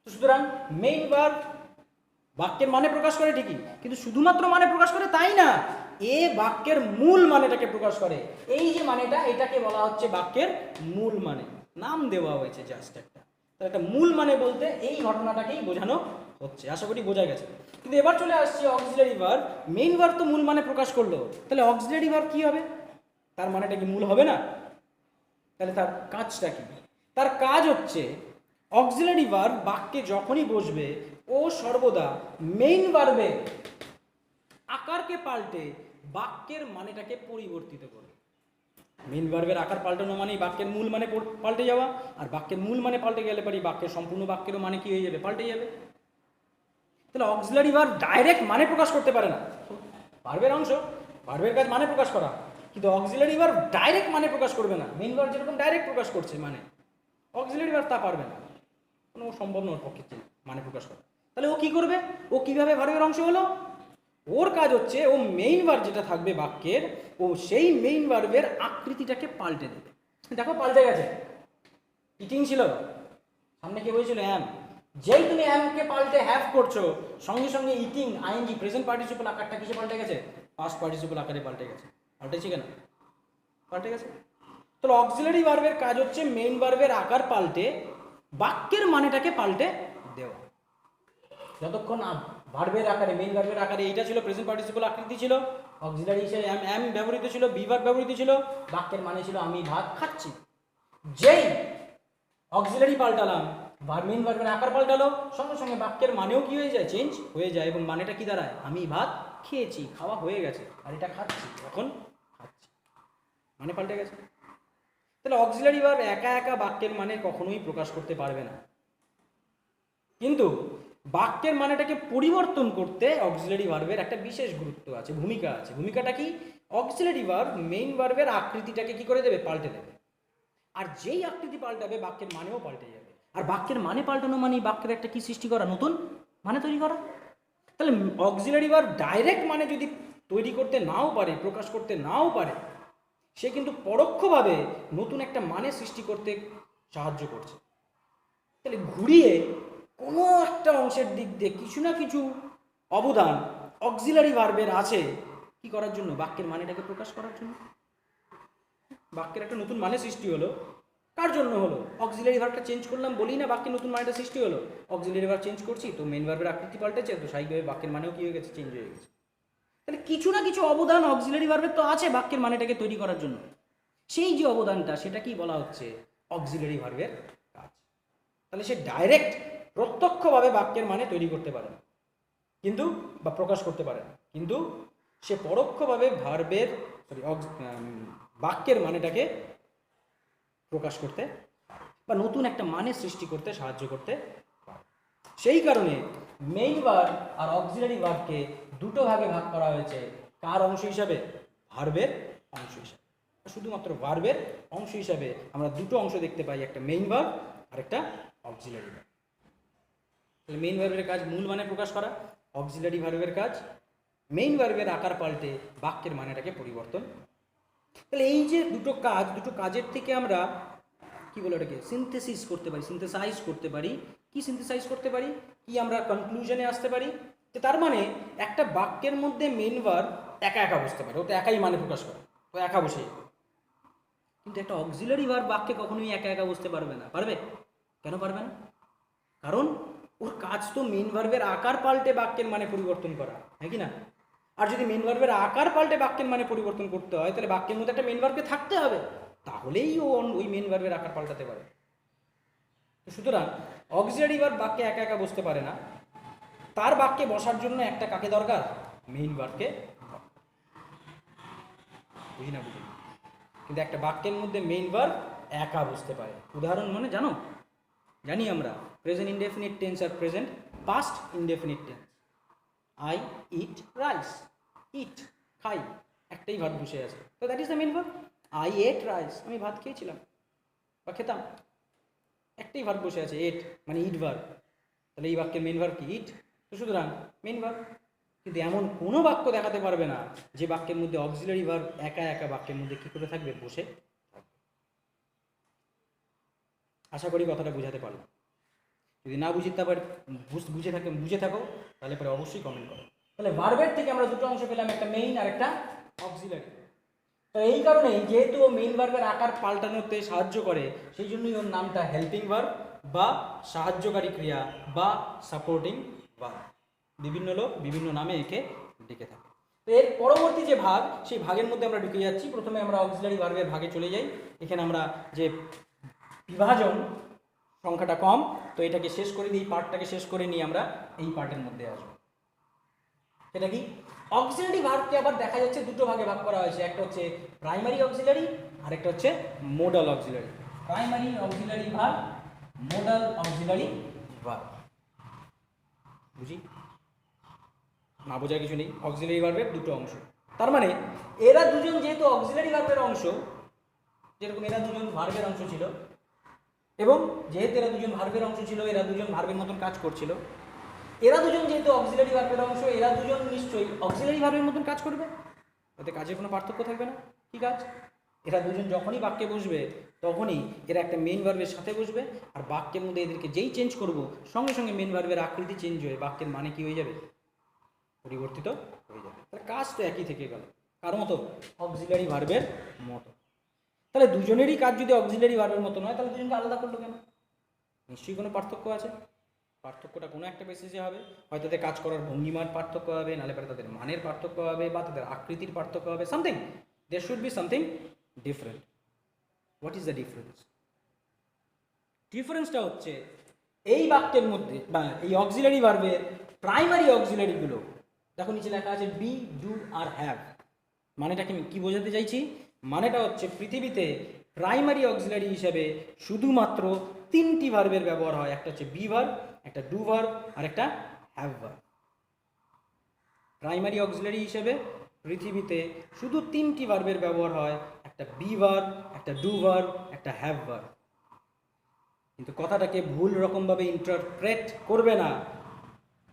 তো সুতরাং মেইন ভার্ব বাক্যের মানে প্রকাশ করে ঠিকই, কিন্তু শুধুমাত্র মানে প্রকাশ করে তাই না, এ বাক্যের মূল মানেটাকে প্রকাশ করে। এই যে মানেটা, এটাকে বলা হচ্ছে বাক্যের মূল মানে। নাম দেওয়া হয়েছে জাস্ট একটা। তো একটা মূল মানে বলতে এই ঘটনাটাকেই বোঝানো হচ্ছে। আশা করি বোঝা গেছে। কিন্তু এবার চলে আসছে অক্সিলারি ভার্ব। মেইন ভার্ব তো মূল মানে প্রকাশ করলো, তাহলে অক্সিলারি ভার্ব কি হবে? তার মানেটা কি মূল হবে না? তাহলে তার কাজটা কি? তার কাজ হচ্ছে অক্সিলারি ভার্ব বাক্যে যখনই বসবে ও সর্বদা মেইন ভার্বে আকারকে পাল্টে বাক্যের মানেটাকে পরিবর্তিত করবে। মেইন ভার্বের আকার পাল্টানো মানেই বাক্যের মূল মানে পাল্টে যাওয়া, আর বাক্যের মূল মানে পাল্টে গেলে পারি বাক্যের সম্পূর্ণ বাক্যেরও মানে কি হয়ে যাবে? পাল্টে যাবে। তাহলে অক্সিলারি ভার্ব ডাইরেক্ট মানে প্রকাশ করতে পারে না। ভার্বের অংশ, ভার্বের কাজ মানে প্রকাশ করা, কিন্তু অক্সিলারি ভার্ব ডাইরেক্ট মানে প্রকাশ করবে না। মেইন ভার্ব যেরকম ডাইরেক্ট প্রকাশ করছে মানে, অক্সিলারি ভার্ব তা পারবে না, কোনো সম্ভব নয় ওর পক্ষে মানে প্রকাশ করা। তাহলে ও কি করবে? ও কিভাবে ভার্বের অংশ হলো? ওর কাজ হচ্ছে ও মেইন ভার্ব যেটা থাকবে বাক্যের, ও সেই মেইন ভার্বের আকৃতিটাকে পাল্টে দেবে। দেখো পাল্টে গেছে। ইটিং ছিল, সামনে কি হয়েছিল? অ্যাম। যেই তুমি অ্যামকে পাল্টে হ্যাভ করছো, সঙ্গে সঙ্গে ইটিং আইএনজি প্রেজেন্ট পার্টিসিপল আকারটা কিসে পাল্টে গেছে? পাস্ট পার্টিসিপল আকারে পাল্টে গেছে। পাল্টেছে কেন? পাল্টে গেছে। তাহলে অক্সিলারি ভার্বের কাজ হচ্ছে মেইন ভার্বের আকার পাল্টে বাক্যের মানেটাকে পাল্টে দেওয়া। যতক্ষণ ভার্বের আকারে, মেইন ভার্বের আকারে এইটা ছিল, প্রেজেন্ট পার্টিসিপল আকৃতি ছিল, অক্সিলারি হিসেবে অ্যাম ব্যবহৃত ছিল, বি ভার্ব ব্যবহৃত ছিল, বাক্যের মানে ছিল আমি ভাত খাচ্ছি। যেই অক্সিলারি পাল্টালাম, মেইন ভার্বের আকার পাল্টালো, সঙ্গে সঙ্গে বাক্যের মানেও কি হয়ে যায়? চেঞ্জ হয়ে যায়। এবং মানেটা কি দাঁড়ায়? আমি ভাত খেয়েছি, খাওয়া হয়ে গেছে, আর এটা খাচ্ছি, এখন খাচ্ছি, মানে পাল্টে গেছে। তাহলে অক্সিলারি ভার্ব একা একা বাক্যের মানে কখনোই প্রকাশ করতে পারবে না, কিন্তু বাক্যের মানেটাকে পরিবর্তন করতে অক্সিলারি ভার্বের একটা বিশেষ গুরুত্ব আছে, ভূমিকা আছে। ভূমিকাটা কি? অক্সিলারি ভার্ব মেইন ভার্বের আকৃতিটাকে কি করে দেবে? পাল্টে দেবে। আর যেই আকৃতি পাল্টাবে বাক্যের মানেও পাল্টে যাবে। আর বাক্যের মানে পাল্টানো মানে বাক্যের একটা কি সৃষ্টি করা? নতুন মানে তৈরি করা। তাহলে অক্সিলারি ভার্ব ডাইরেক্ট মানে যদি তৈরি করতে নাও পারে, প্রকাশ করতে নাও পারে, সে কিন্তু পরোক্ষভাবে নতুন একটা মানে সৃষ্টি করতে সাহায্য করছে। তাহলে ঘুরিয়ে কোনো একটা অংশের দিক দিয়ে কিছু না কিছু অবদান অক্সিলারি ভার্বের আছে কি করার জন্য? বাক্যের মানেটাকে প্রকাশ করার জন্য। বাক্যের একটা নতুন মানে সৃষ্টি হলো, কার জন্য হলো? অক্সিলারি ভার্বটা চেঞ্জ করলাম বলি না বাক্যের নতুন মানেটা সৃষ্টি হলো। অক্সিলারি ভার্ব চেঞ্জ করছি তো মেইন ভার্বের আকৃতি পাল্টেছে, তো স্বাভাবিকভাবে বাক্যের মানেও কি হয়ে গেছে? চেঞ্জ হয়ে গেছে। তাহলে কিছু না কিছু অবদান অক্সিলারি ভার্বের তো আছে বাক্যের মানেটাকে তৈরি করার জন্য। সেই যে অবদানটা, সেটা কি বলা হচ্ছে? অক্সিলারি ভার্বের কাজ। তাহলে সে ডাইরেক্ট প্রত্যক্ষভাবে বাক্যের মানে তৈরি করতে পারে না, কিন্তু বা প্রকাশ করতে পারে না, কিন্তু সে পরোক্ষভাবে ভার্বের বাক্যের মানেটাকে প্রকাশ করতে বা নতুন একটা মানে সৃষ্টি করতে সাহায্য করতে পারে। সেই কারণে মেইন ভার্ব আর অক্সিলারি ভার্বকে দুটো ভাগে ভাগ করা হয়েছে। কার অংশ হিসাবে? ভার্বের অংশ হিসাবে। শুধুমাত্র ভার্বের অংশ হিসাবে আমরা দুটো অংশ দেখতে পাই, একটা মেইন ভার্ব আর একটা অক্সিলারি ভার্ব। তাহলে মেইন ভার্বের কাজ মূল মানে প্রকাশ করা, অক্সিলারি ভার্বের কাজ মেইন ভার্বের আকার পাল্টে বাক্যের মানেটাকে পরিবর্তন। তাহলে এই যে দুটো কাজ, দুটো কাজের থেকে আমরা কি বলে ওটাকে সিনথেসিস করতে পারি, সিনথেসাইজ করতে পারি। কি সিনথেসাইজ করতে পারি? কি আমরা কনক্লুশনে আসতে পারি যে তার মানে একটা বাক্যের মধ্যে মেইন ভার্ব একা একা বসতে পারে, ও তো একাই মানে প্রকাশ করে, ও একা বসে। কিন্তু একটা অক্সিলারি ভার্ব বাক্যে কখনোই একা একা বসতে পারবে না। পারবে? কেন পারবে না? কারণ ওর কাজ কাজ তো মেইন ভার্বের আকার পাল্টে বাক্যের মানে পরিবর্তন করা, হ্যাঁ কি না? আর যদি মেইন ভার্বের আকার পাল্টে বাক্যের মানে পরিবর্তন করতে হয় তাহলে বাক্যের মধ্যে একটা মেইন ভার্বে থাকতে হবে, তাহলেই ও ওই মেইন ভার্বের আকার পাল্টাতে পারে। সুতরাং অক্সিলারি ভার্ব বাক্যে একা একা বসতে পারে না, তার বাক্যে বসার জন্য একটা কাকে দরকার? মেইন ভার্বকে। বুঝি না বুঝি, কিন্তু একটা বাক্যের মধ্যে মেইন ভার্ব একা বসতে পারে। উদাহরণ মানে জানো? জানি আমরা প্রেজেন্ট ইনডেফিনিট টেন্স আর present past indefinite tense. I eat rice, eat খাই, একটাই ভাত বসে আছে, তো that is the main verb. I ate rice, আমি ভাত খেয়েছিলাম বা খেতাম, একটাই ভার্ব বসে আছে, এট মানে ইট ভার্ব, তাহলে এই বাক্যের মেইন ভার্ব কি? ইট। তো সুতরাং মেইন ভার্ব। কিন্তু এমন কোনো বাক্য দেখাতে পারবে না যে বাক্যের মধ্যে অক্সিলারি ভার্ব একা একা বাক্যের মধ্যে কি করে থাকবে? বসে থাকবে। আশা করি কথাটা বুঝাতে পারলাম। যদি না বুঝতে পারি, বুঝে থাকো তাহলে পরে অবশ্যই কমেন্ট করো। তাহলে ভার্বের থেকে আমরা দুটো অংশ পেলাম, একটা মেইন আর একটা অক্সিলারি। তো এই কারণেই যেহেতু ও মেইন ভার্বের আকার পাল্টানোতে সাহায্য করে, সেই জন্যই ওর নামটা হেল্পিং ভার্ব বা সাহায্যকারী ক্রিয়া বা সাপোর্টিং ভার্ব। বিভিন্ন লোক বিভিন্ন নামে একে ডেকে থাকে। তো এর পরবর্তী যে ভাগ, সেই ভাগের মধ্যে আমরা ঢুকে যাচ্ছি। প্রথমে আমরা অক্সিলারি ভার্বের ভাগে চলে যাই। এখানে আমরা যে বিভাজন সংখ্যাটা কম, তো এটাকে শেষ করে দিই, পার্টটাকে শেষ করে নিয়ে আমরা এই পার্টের মধ্যে আসবো। সেটা কি? অক্সিলারি ভার্বকে আবার দেখা যাচ্ছে দুটো ভাগে ভাগ করা হয়েছে, একটা হচ্ছে প্রাইমারি অক্সিলারি আর একটা হচ্ছে modal auxiliary. Primary auxiliary verb, modal auxiliary verb. বুঝি না বোঝার কিছু নেই। অক্সিলারি ভার্বের দুটো অংশ, তার মানে এরা দুজন যেহেতু অক্সিলারি ভার্বের অংশ, যেরকম এরা দুজন ভার্বের অংশ ছিল, এবং যেহেতু এরা দুজন ভার্বের অংশ ছিল, এরা দুজন ভার্বের মতন কাজ করছিল, এরা দুজন যেহেতু অক্সিলারি ভার্বের অংশ, এরা দুজন নিশ্চয়ই অক্সিলারি ভার্বের মতন কাজ করবে, তাতে কাজের কোনো পার্থক্য থাকবে না। কি কাজ? এরা দুজন যখনই বাক্যে বসবে তখনই এরা একটা মেইন ভার্বের সাথে বসবে, আর বাক্যের মধ্যে এদেরকে যেই চেঞ্জ করব, সঙ্গে সঙ্গে মেইন ভার্বের আকৃতি চেঞ্জ হয়ে বাক্যের মানে কি হয়ে যাবে? পরিবর্তিত হয়ে যাবে। তাহলে কাজ তো একই থেকে গেল, কার মতো? অক্সিলারি ভার্বের মতো। তাহলে দুজনেরই কাজ যদি অক্সিলারি ভার্বের মতো নয়, তাহলে দুজনকে আলাদা করলো কেন? নিশ্চয়ই কোনো পার্থক্য আছে। পার্থক্যটা কোনো একটা বেসিসে হবে, হয়তো তাদের কাজ করার ভঙ্গিমার পার্থক্য হবে, নাহলে পরে তাদের মানের পার্থক্য হবে, বা তাদের আকৃতির পার্থক্য হবে। Something, there should be something different. What is the difference? ডিফারেন্সটা হচ্ছে এই বাক্যের মধ্যে বা এই অক্সিলারি ভার্বের প্রাইমারি অক্সিলারিগুলো, দেখো নিচে লেখা আছে বি, ডু আর হ্যাভ। মানেটা কি বোঝাতে চাইছি? মানেটা হচ্ছে পৃথিবীতে প্রাইমারি অক্সিলারি হিসেবে শুধুমাত্র তিনটি ভার্বের ব্যবহার হয়, একটা হচ্ছে বি ভার্ব, একটা ডু ভার্ব আর একটা হ্যাভ ভার্ব। প্রাইমারি অক্সিলারি হিসেবে পৃথিবীতে শুধু তিনটি ভার্বের ব্যবহার হয়, একটা বি ভার্ব, একটা ডু ভার্ব, একটা হ্যাভ ভার্ব। কিন্তু কথাটাকে ভুল রকমভাবে ইন্টারপ্রেট করবে না।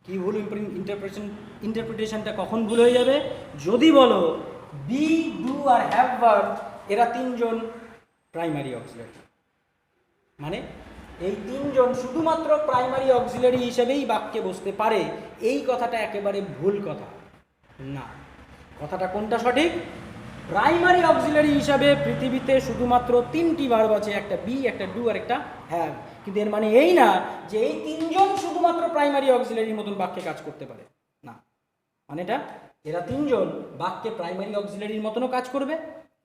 কি ভুল ইন্টারপ্রিটেশনটা কখন ভুল হয়ে যাবে? যদি বলো বি, ডু আর হ্যাভ ভার্ব এরা তিনজন প্রাইমারি অক্সিলারি, মানে এই তিনজন শুধুমাত্র প্রাইমারি অক্সিলারি হিসেবেই বাক্যে বসতে পারে, এই কথাটা একেবারে ভুল কথা। না, কথাটা কোনটা সঠিক? প্রাইমারি অক্সিলারি হিসাবে পৃথিবীতে শুধুমাত্র তিনটি ভার্ব আছে, একটা বি, একটা ডু আর একটা হ্যাভ। কিন্তু এর মানে এই না যে এই তিনজন শুধুমাত্র প্রাইমারি অক্সিলারির মতন বাক্যে কাজ করতে পারে, না। মানে এটা এরা তিনজন বাক্যে প্রাইমারি অক্সিলারির মতনও কাজ করবে,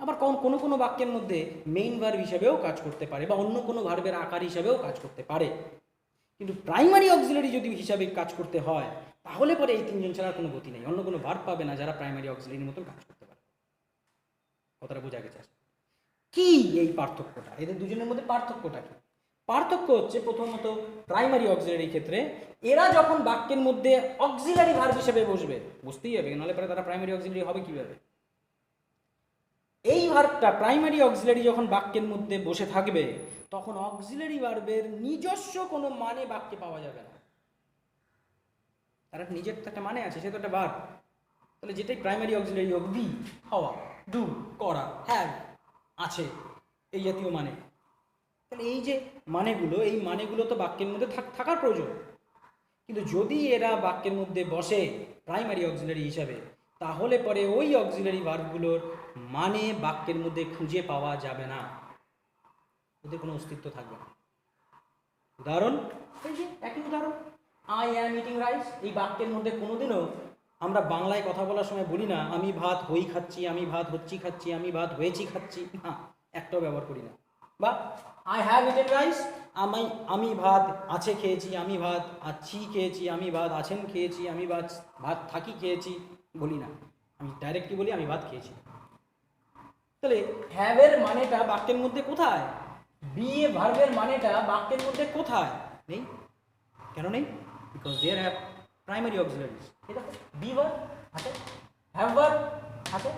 আবার কোনো কোনো বাক্যের মধ্যে মেইন ভার্ব হিসেবেও কাজ করতে পারে, বা অন্য কোনো ভার্বের আকার হিসেবেও কাজ করতে পারে। কিন্তু প্রাইমারি অক্সিলারি যদি হিসাবে কাজ করতে হয়, তাহলে পরে এই তিনজন ছাড়া কোনো গতি নেই, অন্য কোনো ভার্ব পাবে না যারা প্রাইমারি অক্সিলারির মতন কাজ করতে পারে। কথাটা বোঝা গেছে? কি এই পার্থক্যটা, এদের দুজনের মধ্যে পার্থক্যটা কি? পার্থক্য হচ্ছে প্রথমত প্রাইমারি অক্সিলারির ক্ষেত্রে এরা যখন বাক্যের মধ্যে অক্সিলারি ভার্ব হিসেবে বসবে, বুঝতেই হবে, নাহলে পরে তারা প্রাইমারি অক্সিলারি হবে কিভাবে? এই ভার্বটা প্রাইমারি অক্সিলারি যখন বাক্যের মধ্যে বসে থাকবে, তখন অক্সিলারি ভার্বের নিজস্ব কোনো মানে বাক্যে পাওয়া যাবে না। তার নিজের তো একটা মানে আছে, সে তো একটা ভার্ব। তাহলে যেটাই প্রাইমারি অক্সিলারি হোক, বি হওয়া, ডু করা, হ্যাভ আছে, এই জাতীয় মানে, তাহলে এই যে মানেগুলো, এই মানেগুলো তো বাক্যের মধ্যে থাকার প্রয়োজন। কিন্তু যদি এরা বাক্যের মধ্যে বসে প্রাইমারি অক্সিলারি হিসাবে, তাহলে পরে ওই অক্সিলারি ভার্বগুলোর মানে বাক্যের মধ্যে খুঁজে পাওয়া যাবে না, ওদের কোনো অস্তিত্ব থাকবে না। উদাহরণ, এই যে একই উদাহরণ, আই অ্যাম ইটিং রাইস, এই বাক্যের মধ্যে কোনোদিনও আমরা বাংলায় কথা বলার সময় বলি না আমি ভাত হই খাচ্ছি, আমি ভাত হচ্ছি খাচ্ছি, আমি ভাত হয়েছি খাচ্ছি, না, একটাও ব্যবহার করি না। বা আই হ্যাভ ইটেন রাইস, আমি ভাত আছে খেয়েছি, আমি ভাত আছি খেয়েছি, আমি ভাত আছেন খেয়েছি, আমি ভাত ভাত থাকি খেয়েছি, বলি না। আমি ডাইরেক্ট কি বলি, আমি ভাত খেয়েছি। তাহলে হ্যাভের মানেটা বাক্যের মধ্যে কোথায়? বি এ ভার্বের মানেটা বাক্যের মধ্যে কোথায়? নেই। কেন নেই? Because there have primary auxiliaries. এটা বি ভার্ব আছে, হ্যাভ ভার্ব আছে।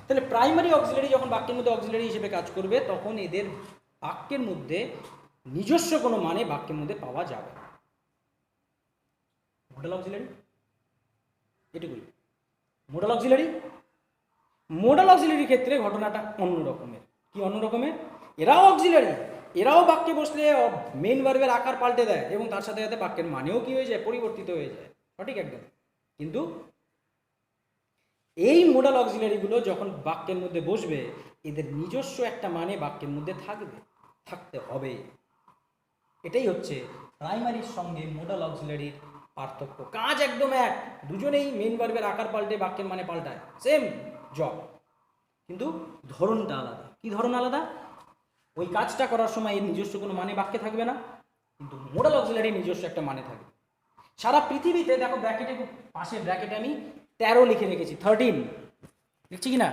তাহলে প্রাইমারি অক্সিলারি যখন বাক্যের মধ্যে অক্সিলারি হিসেবে কাজ করবে, তখন এদের বাক্যের মধ্যে নিজস্ব কোনো মানে বাক্যের মধ্যে পাওয়া যাবে। মোডাল অক্সিলারি এটুকুই। মোডাল অক্সিলারি, মোডাল অক্সিলারির ক্ষেত্রে ঘটনাটা অন্য রকমের। কি অন্য রকমের? এরাও অক্সিলারি, এরাও বাক্যে বসলে মেইন ভার্বের আকার পাল্টে দেয় এবং তার সাথে সাথে বাক্যের মানেও কি হয়ে যায়, পরিবর্তিত হয়ে যায়। সঠিক একদম। কিন্তু এই মোডাল অক্সিলারিগুলো যখন বাক্যের মধ্যে বসবে, এদের নিজস্ব একটা মানে বাক্যের মধ্যে থাকবে, থাকতে হবে। এটাই হচ্ছে প্রাইমারির সঙ্গে মোডাল অক্সিলারির পার্থক্য। কাজ একদম এক, দুজনেই মেইন ভার্বের আকার পাল্টে বাক্যের মানে পাল্টায়, সেম জব, কিন্তু ধরনটা আলাদা। কি ধরন আলাদা? ওই কাজটা করার সময় এর নিজস্ব কোনো মানে বাক্যে থাকবে না, কিন্তু মোডাল অক্সিলারির নিজস্ব একটা মানে থাকবে। সারা পৃথিবীতে দেখো, ব্র্যাকেটে পাশে ব্র্যাকেটে আমি 13 লিখে রেখেছি, 13 লিখছি কি না?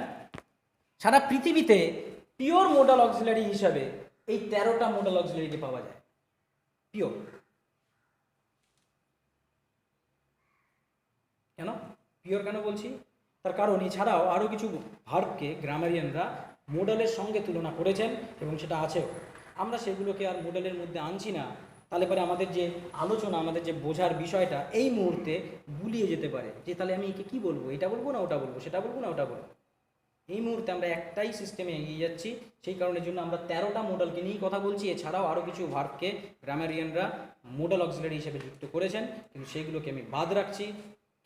সারা পৃথিবীতে পিওর মোডাল অক্সিলারি হিসাবে এই 13টা মোডাল অক্সিলারিকে পাওয়া যায়, পিওর। কেন পিওর কেন বলছি? তার কারণ এছাড়াও আরও কিছু ভার্বকে গ্রামারিয়ানরা মোডালের সঙ্গে তুলনা করেছেন এবং সেটা আছেও। আমরা সেগুলোকে আর মোডালের মধ্যে আনছি না, তাহলে পরে আমাদের যে আলোচনা, আমাদের যে বোঝার বিষয়টা এই মুহূর্তে গুলিয়ে যেতে পারে, যে তাহলে আমি একে কী বলবো, এটা বলবো না ওটা বলবো, সেটা বলবো না ওটা বলবো। এই মুহূর্তে আমরা একটাই সিস্টেমে এগিয়ে যাচ্ছি, সেই কারণের জন্য আমরা 13টা মোডালকে নিয়েই কথা বলছি। এছাড়াও আরও কিছু ভার্বকে গ্রামারিয়ানরা মোডাল অক্সিলারি হিসেবে যুক্ত করেছেন, কিন্তু সেগুলোকে আমি বাদ রাখছি।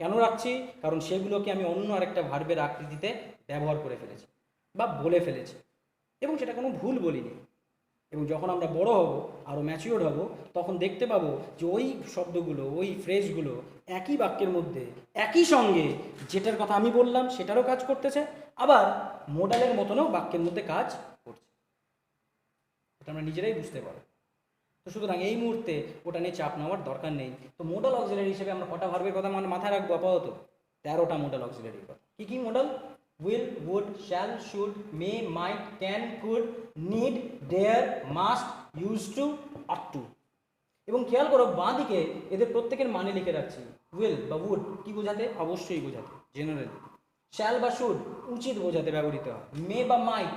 কেন রাখছি? কারণ সেগুলোকে আমি অন্য আরেকটা ভার্বের আকৃতিতে ব্যবহার করে ফেলেছি বা বলে ফেলেছি, এবং সেটা কোনো ভুল বলিনি। এবং যখন আমরা বড় হব, আরও ম্যাচিওর হব, তখন দেখতে পাবো যে ওই শব্দগুলো, ওই ফ্রেজগুলো একই বাক্যের মধ্যে একই সঙ্গে যেটার কথা আমি বললাম সেটারও কাজ করতেছে, আবার মোডালের মতনও বাক্যের মধ্যে কাজ করছে। এটা আমরা নিজেরাই বুঝতে পারবো। তো সুতরাং এই মুহূর্তে ওটা নিয়ে চাপ নেওয়ার দরকার নেই। তো মোডাল অক্সিলারি হিসেবে আমরা কটা ভার্বের কথা মাথায় রাখবো আপাতত? 13টা মোডাল অক্সিলারির কথা। কী কী modal? Will, would, shall, should, may, might, can, could, need, dare, must, use to, ought to. এবং খেয়াল করো বাঁ দিকে এদের প্রত্যেকের মানে লিখে রাখছি। উইল বা উড কি বোঝাতে? অবশ্যই বোঝাতে, জেনারেলি। শ্যাল বা শুড উচিত বোঝাতে ব্যবহৃত হয়। মে বা মাইট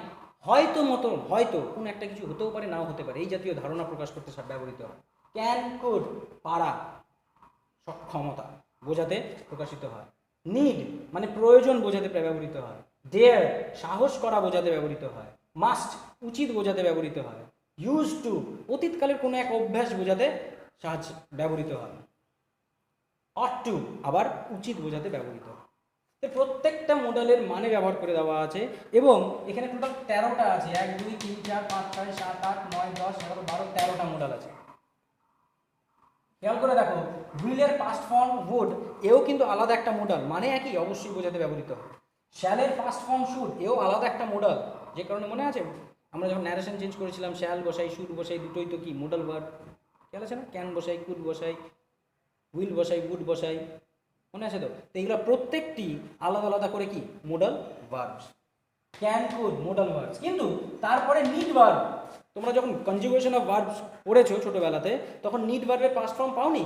হয়তো মতো, হয়তো কোন একটা কিছু হতেও পারে, নাও হতে পারে, এই জাতীয় ধারণা প্রকাশ করতে সব ব্যবহৃত হয়। ক্যান, কুড পারা, সক্ষমতা বোঝাতে প্রকাশিত হয়। নিড মানে প্রয়োজন বোঝাতে ব্যবহৃত হয়। ডেয়ার সাহস করা বোঝাতে ব্যবহৃত হয়। মাস্ট উচিত বোঝাতে ব্যবহৃত হয়। ইউজ টু অতীতকালের কোনো এক অভ্যাস বোঝাতে ব্যবহৃত হয়। অট টু আবার উচিত বোঝাতে ব্যবহৃত হয়। তো প্রত্যেকটা মোডালের মানে ব্যবহার করে দেওয়া আছে, এবং এখানে টোটাল 13টা আছে। 1 2 3 4 5 6 7 8 9 10 11 12 13টা মোডাল আছে। খেয়াল করে দেখো, উইলের পাস্ট ফর্ম উড, এও কিন্তু আলাদা একটা মোডাল, মানে একই, অবশ্যই বোঝাতে ব্যবহৃত হয়। শ্যালের পাস্ট ফর্ম শুড, এও আলাদা একটা মোডাল, যে কারণে মনে আছে আমরা যখন ন্যারেশন চেঞ্জ করেছিলাম, শ্যাল বসাই শুড বসাই দুটোই তো কি মোডাল ভার্ব, খেয়াল আছে না? ক্যান বসাই, কুড বসাই, উইল বসাই, উড বসাই, মনে আছে তো? এইগুলো প্রত্যেকটি আলাদা আলাদা করে কি modal verbs. Can, could modal verbs, কিন্তু তারপরে নিড ভার্ব, তোমরা যখন কনজুগেশন অফ ভার্বস পড়েছো ছোটোবেলাতে, তখন নিড ভার্বের পাস্ট ফর্ম পাওনি?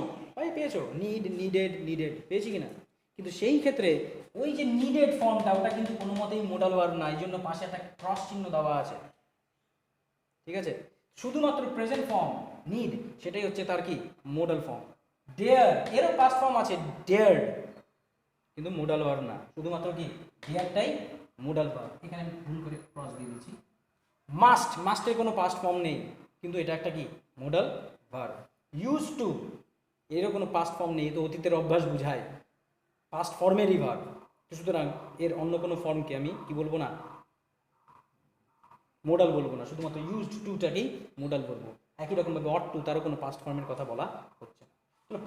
পেয়েছো, নিড, নিডেড, নিডেড, পেয়েছি কিনা? কিন্তু সেই ক্ষেত্রে ওই যে নিডেড ফর্মটা, ওটা কিন্তু কোনো মতেই মোডাল ভার্ব না, এই জন্য পাশে একটা ক্রস চিহ্ন দেওয়া আছে, ঠিক আছে? শুধুমাত্র প্রেজেন্ট ফর্ম নিড, সেটাই হচ্ছে তার কি মোডাল ফর্ম। ডেয়ার, এরও পাস্ট ফর্ম আছে ডেয়ার্ড, কিন্তু মোডাল ভার্ব না, শুধুমাত্র কি ডেয়ারটাই মোডাল ভার্ব। এখানে আমি ভুল করে ক্রস দিয়ে দিচ্ছি। মাস্ট, মাস্টের কোনো পাস্ট ফর্ম নেই, কিন্তু এটা একটা কি মোডাল ভার্ব। ইউজ টু, এরও কোনো পাস্ট ফর্ম নেই, তো অতীতের অভ্যাস বুঝায়, পাস্ট ফর্মেরই ভার্ব। সুতরাং এর অন্য কোনো ফর্মকে আমি কি বলবো না, মোডাল বলবো না, শুধুমাত্র ইউজড টুটাকেই মোডাল বলবো। একই রকমভাবে অট টু, তারও কোনো পাস্ট ফর্মের কথা বলা হচ্ছে না।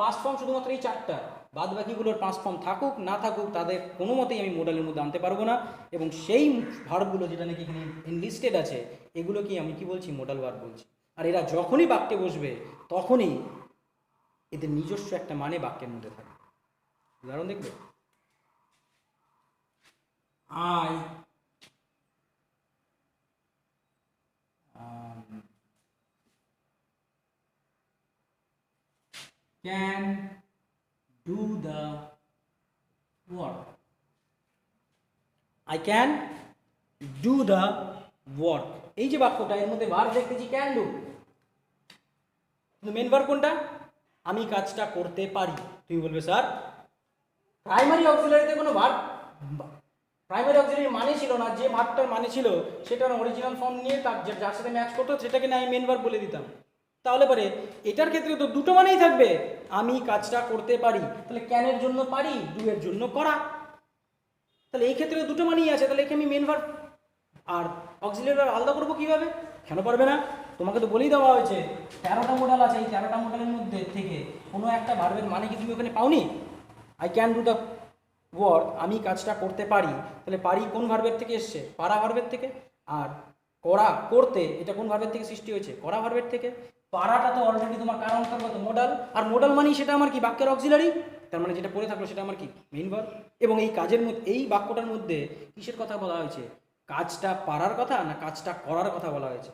পাস্ট ফর্ম শুধুমাত্র এই 4টা, বাদ বাকিগুলোর পাস্ট ফর্ম থাকুক না থাকুক তাদের কোনো মতেই আমি মোডালের মধ্যে আনতে পারবো না। এবং সেই ভার্বগুলো যেটা নাকি এখানে এনলিস্টেড আছে এগুলোকে আমি কি বলছি, মোডাল ভার্ব বলছি। আর এরা যখনই বাক্যে বসবে তখনই এদের নিজস্ব একটা মানে বাক্যের মধ্যে থাকবে। উদাহরণ দেখবে, I can do the work. I can do the work. এই যে বাক্যটা এর মধ্যে ভার্ব দেখতেছি ক্যান ডু, কিন্তু মেন ভার্ব কোনটা, আমি কাজটা করতে পারি। তুমি বলবে স্যার প্রাইমারি অক্সিলারিতে কোনো ভার্ব, প্রাইমারি অক্সিলারি মানে ছিল না, যে ভার্বটার মানে ছিল সেটার অরিজিনাল ফর্ম নিয়ে তার যার সাথে ম্যাচ করতো সেটাকে না আমি মেন ভার্ব বলে দিতাম। তাহলে পরে এটার ক্ষেত্রে তো দুটো মানেই থাকবে, আমি কাজটা করতে পারি, তাহলে ক্যানের জন্য পারি, ডু এর জন্য করা, তাহলে এই ক্ষেত্রে দুটো মানেই আছে, তাহলে একে আমি মেন ভার্ব আর অক্সিলারি ভার্ব আলাদা করবো কিভাবে? কেন পারবে না? তোমাকে তো বলেই দেওয়া হয়েছে 13টা মোডাল আছে, এই 13টা মোডালের মধ্যে থেকে কোনো একটা ভার্বের মানে কি তুমি ওখানে পাওনি? I can do the work, আমি কাজটা করতে পারি, তাহলে পারি কোন ভার্বের থেকে এসছে? পারা ভার্বের থেকে। আর করা, করতে, এটা কোন ভার্বের থেকে সৃষ্টি হয়েছে? করা ভার্বের থেকে। পারাটা তো অলরেডি তোমার কার অন্তর্গত? মোডাল। আর মোডাল মানেই সেটা আমার কি? বাক্যের অক্সিলারি। তার মানে যেটা পড়ে থাকলো সেটা আমার কি? Main verb. এবং এই কাজের মধ্যে, এই বাক্যটার মধ্যে কিসের কথা বলা হয়েছে? কাজটা পারার কথা না কাজটা করার কথা বলা হয়েছে?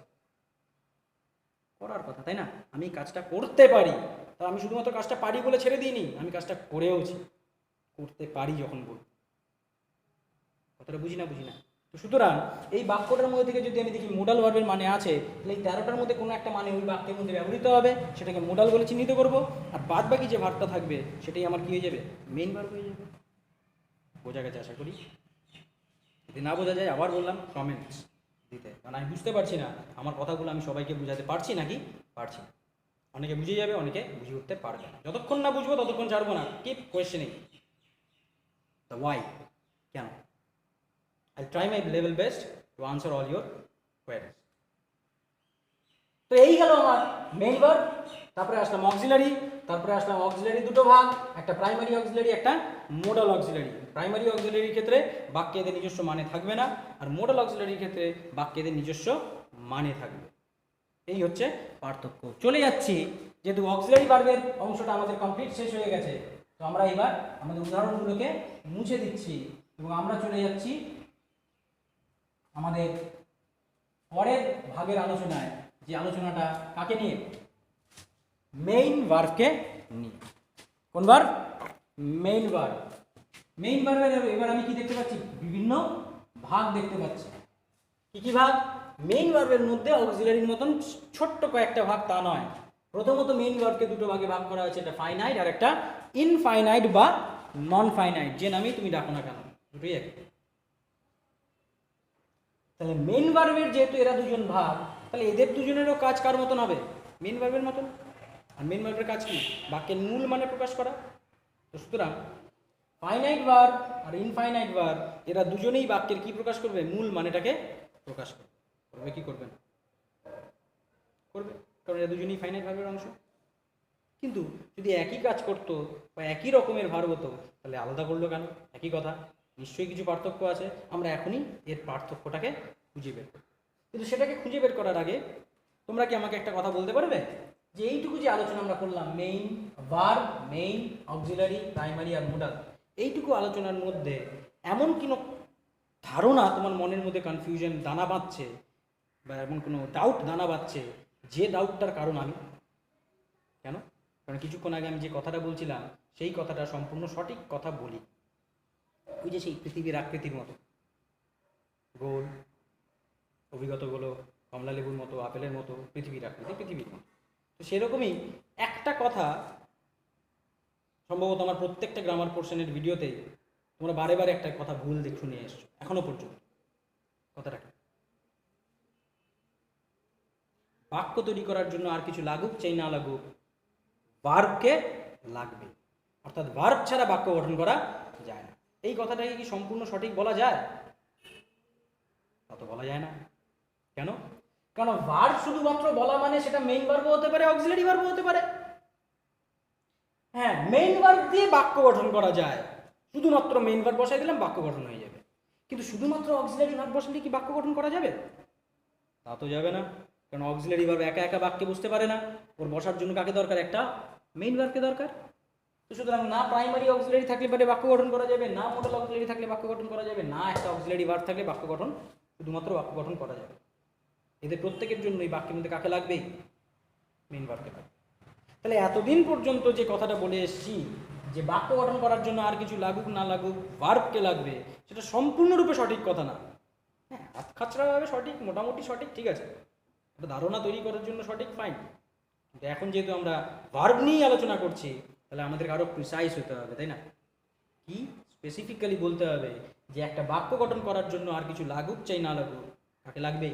করার কথা, তাই না? আমি কাজটা করতে পারি, তা আমি শুধুমাত্র কাজটা পারি বলে ছেড়ে দিইনি, আমি কাজটা করেওছি। করতে পারি যখন বলি, কথাটা বুঝি না? তো সুতরাং এই বাক্যটার মধ্যে থেকে যদি আমি দেখি মোডাল ভার্বের মানে আছে, তাহলে এই 13টার মধ্যে কোনো একটা মানে ওই বাক্যের মধ্যে ব্যবহৃত হবে, সেটাকে মোডাল বলে চিহ্নিত করব। আর বাদ বাকি যে ভার্বটা থাকবে সেটাই আমার কি হয়ে যাবে? মেইন ভার্ব হয়ে যাবে। বোঝা গেছে আশা করি? যদি না বোঝা যায় আবার বললাম কমেন্টস দিতে, কারণ আমি বুঝতে পারছি না আমার কথাগুলো আমি সবাইকে বুঝাতে পারছি নাকি পারছি না। অনেকে বুঝে যাবে, অনেকে বুঝে উঠতে পারবে না। যতক্ষণ না বুঝবো ততক্ষণ ছাড়বো না। কিপ কোয়েশ্চেনিং দ্য ওয়াই, কেন। I'll try my level best to answer all your queries. তো এই গেল আমার মেইন ভার্ব, তারপরে আসলাম অক্সিলারি, তারপরে আসলাম অক্সিলারি দুটো ভাগ, একটা প্রাইমারি অক্সিলারি, একটা মোডাল অক্সিলারি। প্রাইমারি অক্সিলারির ক্ষেত্রে বাক্যেদের নিজস্ব মানে থাকবে না, আর মোডাল অক্সিলারির ক্ষেত্রে বাক্যেদের নিজস্ব মানে থাকবে। এই হচ্ছে পার্থক্য। চলে যাচ্ছি, যেহেতু অক্সিলারি ভার্বের অংশটা আমাদের কমপ্লিট শেষ হয়ে গেছে, তো আমরা এবার আমাদের উদাহরণগুলোকে মুছে দিচ্ছি এবং আমরা চলে যাচ্ছি আমাদের পরের ভাগের আলোচনায়, যে আলোচনাটা কাকে নিয়ে? মেইন ভার্বকে নিয়ে। কোন ভার্ব? Main verb. মেইন ভার্বের এবার আমি কি দেখতে পাচ্ছি? বিভিন্ন ভাগ দেখতে পাচ্ছি। কি কি ভাগ? মেইন ভার্বের মধ্যে অক্সিলারির মতন ছোট্ট কয়েকটা ভাগ তা নয়। প্রথমত মেইন ভার্বকে দুটো ভাগে ভাগ করা হয়েছে, একটা ফাইনাইট আর একটা ইনফাইনাইট বা নন ফাইনাইট, যে নামেই তুমি ডাকো না কেন, দুটোই এক। তাহলে মেইন ভার্বের যেহেতু এরা দুজন ভাগ, তাহলে এদের দুজনেরও কাজ কার মতন হবে? মেইন ভার্বের মতন। আর মেইন ভার্বের কাজ কি? বাক্যের মূল মানে প্রকাশ করা। তো সুতরাং ফাইনাইট ভার্ব আর ইনফাইনাইট ভার্ব এরা দুজনেই বাক্যের কি প্রকাশ করবে? মূল মানেটাকে প্রকাশ করবে। করবে কি করবে না? করবে, কারণ এরা দুজনেই ফাইনাইট ভার্বের অংশ। কিন্তু যদি একই কাজ করতো বা একই রকমের ভার্ব হতো, তাহলে আলাদা করলো কেন? একই কথা, নিশ্চয়ই কিছু পার্থক্য আছে। আমরা এখনই এর পার্থক্যটাকে খুঁজে বের করি। কিন্তু সেটাকে খুঁজে বের করার আগে তোমরা কি আমাকে একটা কথা বলতে পারবে, যে এইটুকু যে আলোচনা আমরা করলাম, main verb, main, auxiliary, primary আর মোডাল, এইটুকু আলোচনার মধ্যে এমন কোনো ধারণা তোমার মনের মধ্যে কনফিউশন দানা বাঁধছে বা এমন কোনো ডাউট দানা বাঁধছে, যে ডাউটটার কারণ আমি? কেন? কারণ কিছুক্ষণ আগে আমি যে কথাটা বলছিলাম সেই কথাটা সম্পূর্ণ সঠিক কথা বলি। ওই যে সেই পৃথিবীর আকৃতির মতো গোল, অভিজ্ঞতাগুলো কমলা লেবুর মতো, আপেলের মতো, পৃথিবীর আকৃতি পৃথিবীর মতো। তো সেরকমই একটা কথা সম্ভবত আমার প্রত্যেকটা গ্রামার পোর্শনের ভিডিওতে তোমরা বারে বারে একটা কথা ভুল শুনে এসছো এখনো পর্যন্ত। কথাটা কি? বাক্য তৈরি করার জন্য আর কিছু লাগুক চাই না লাগুক, ভার্বকে লাগবে। অর্থাৎ ভার্ব ছাড়া বাক্য গঠন করা যায় না। এই কথাটাকে কি সম্পূর্ণ সঠিক বলা যায়? তা তো বলা যায় না। কেন? কারণ ভার্ব শুধুমাত্র বলা মানে সেটা মেইন ভার্ব হতে পারে, অক্সিলারি ভার্ব হতে পারে। মেইন ভার্ব দিয়ে বাক্য গঠন করা যায়, শুধুমাত্র মেইন ভার্ব বসাই দিলাম বাক্য গঠন হয়ে যাবে। কিন্তু শুধুমাত্র অক্সিলারি ভার্ব বসালে কি বাক্য গঠন করা যাবে? তা তো যাবে না, কারণ অক্সিলারি ভার্ব একা একা বাক্যে বসতে পারে না, ওর বসার জন্য কাকে দরকার? একটা মেইন ভার্বকে দরকার। তো সুতরাং না প্রাইমারি অক্সিলারি থাকলে পরে বাক্য গঠন করা যাবে, না মডেল অক্সিলারি থাকলে বাক্য গঠন করা যাবে, না একটা অক্সিলারি ভার্ব থাকলে বাক্য গঠন, শুধুমাত্র বাক্য গঠন করা যাবে। এদের প্রত্যেকের জন্য এই বাক্যের মধ্যে কাকে লাগবেই? মেইন ভার্বকে লাগবে। তাহলে এতদিন পর্যন্ত যে কথাটা বলে এসেছি যে বাক্য গঠন করার জন্য আর কিছু লাগুক না লাগুক ভার্বকে লাগবে, সেটা সম্পূর্ণরূপে সঠিক কথা না। হ্যাঁ, হাত খাচড়াভাবে সঠিক, মোটামুটি সঠিক, ঠিক আছে, একটা ধারণা তৈরি করার জন্য সঠিক, ফাইন। কিন্তু এখন যেহেতু আমরা ভার্ব নিয়েই আলোচনা করছি, তাহলে আমাদেরকে আরও প্রিসাইজ হতে হবে, তাই না? কি স্পেসিফিক্যালি বলতে হবে যে একটা বাক্য গঠন করার জন্য আর কিছু লাগুক চাই না লাগুক, কাকে লাগবে?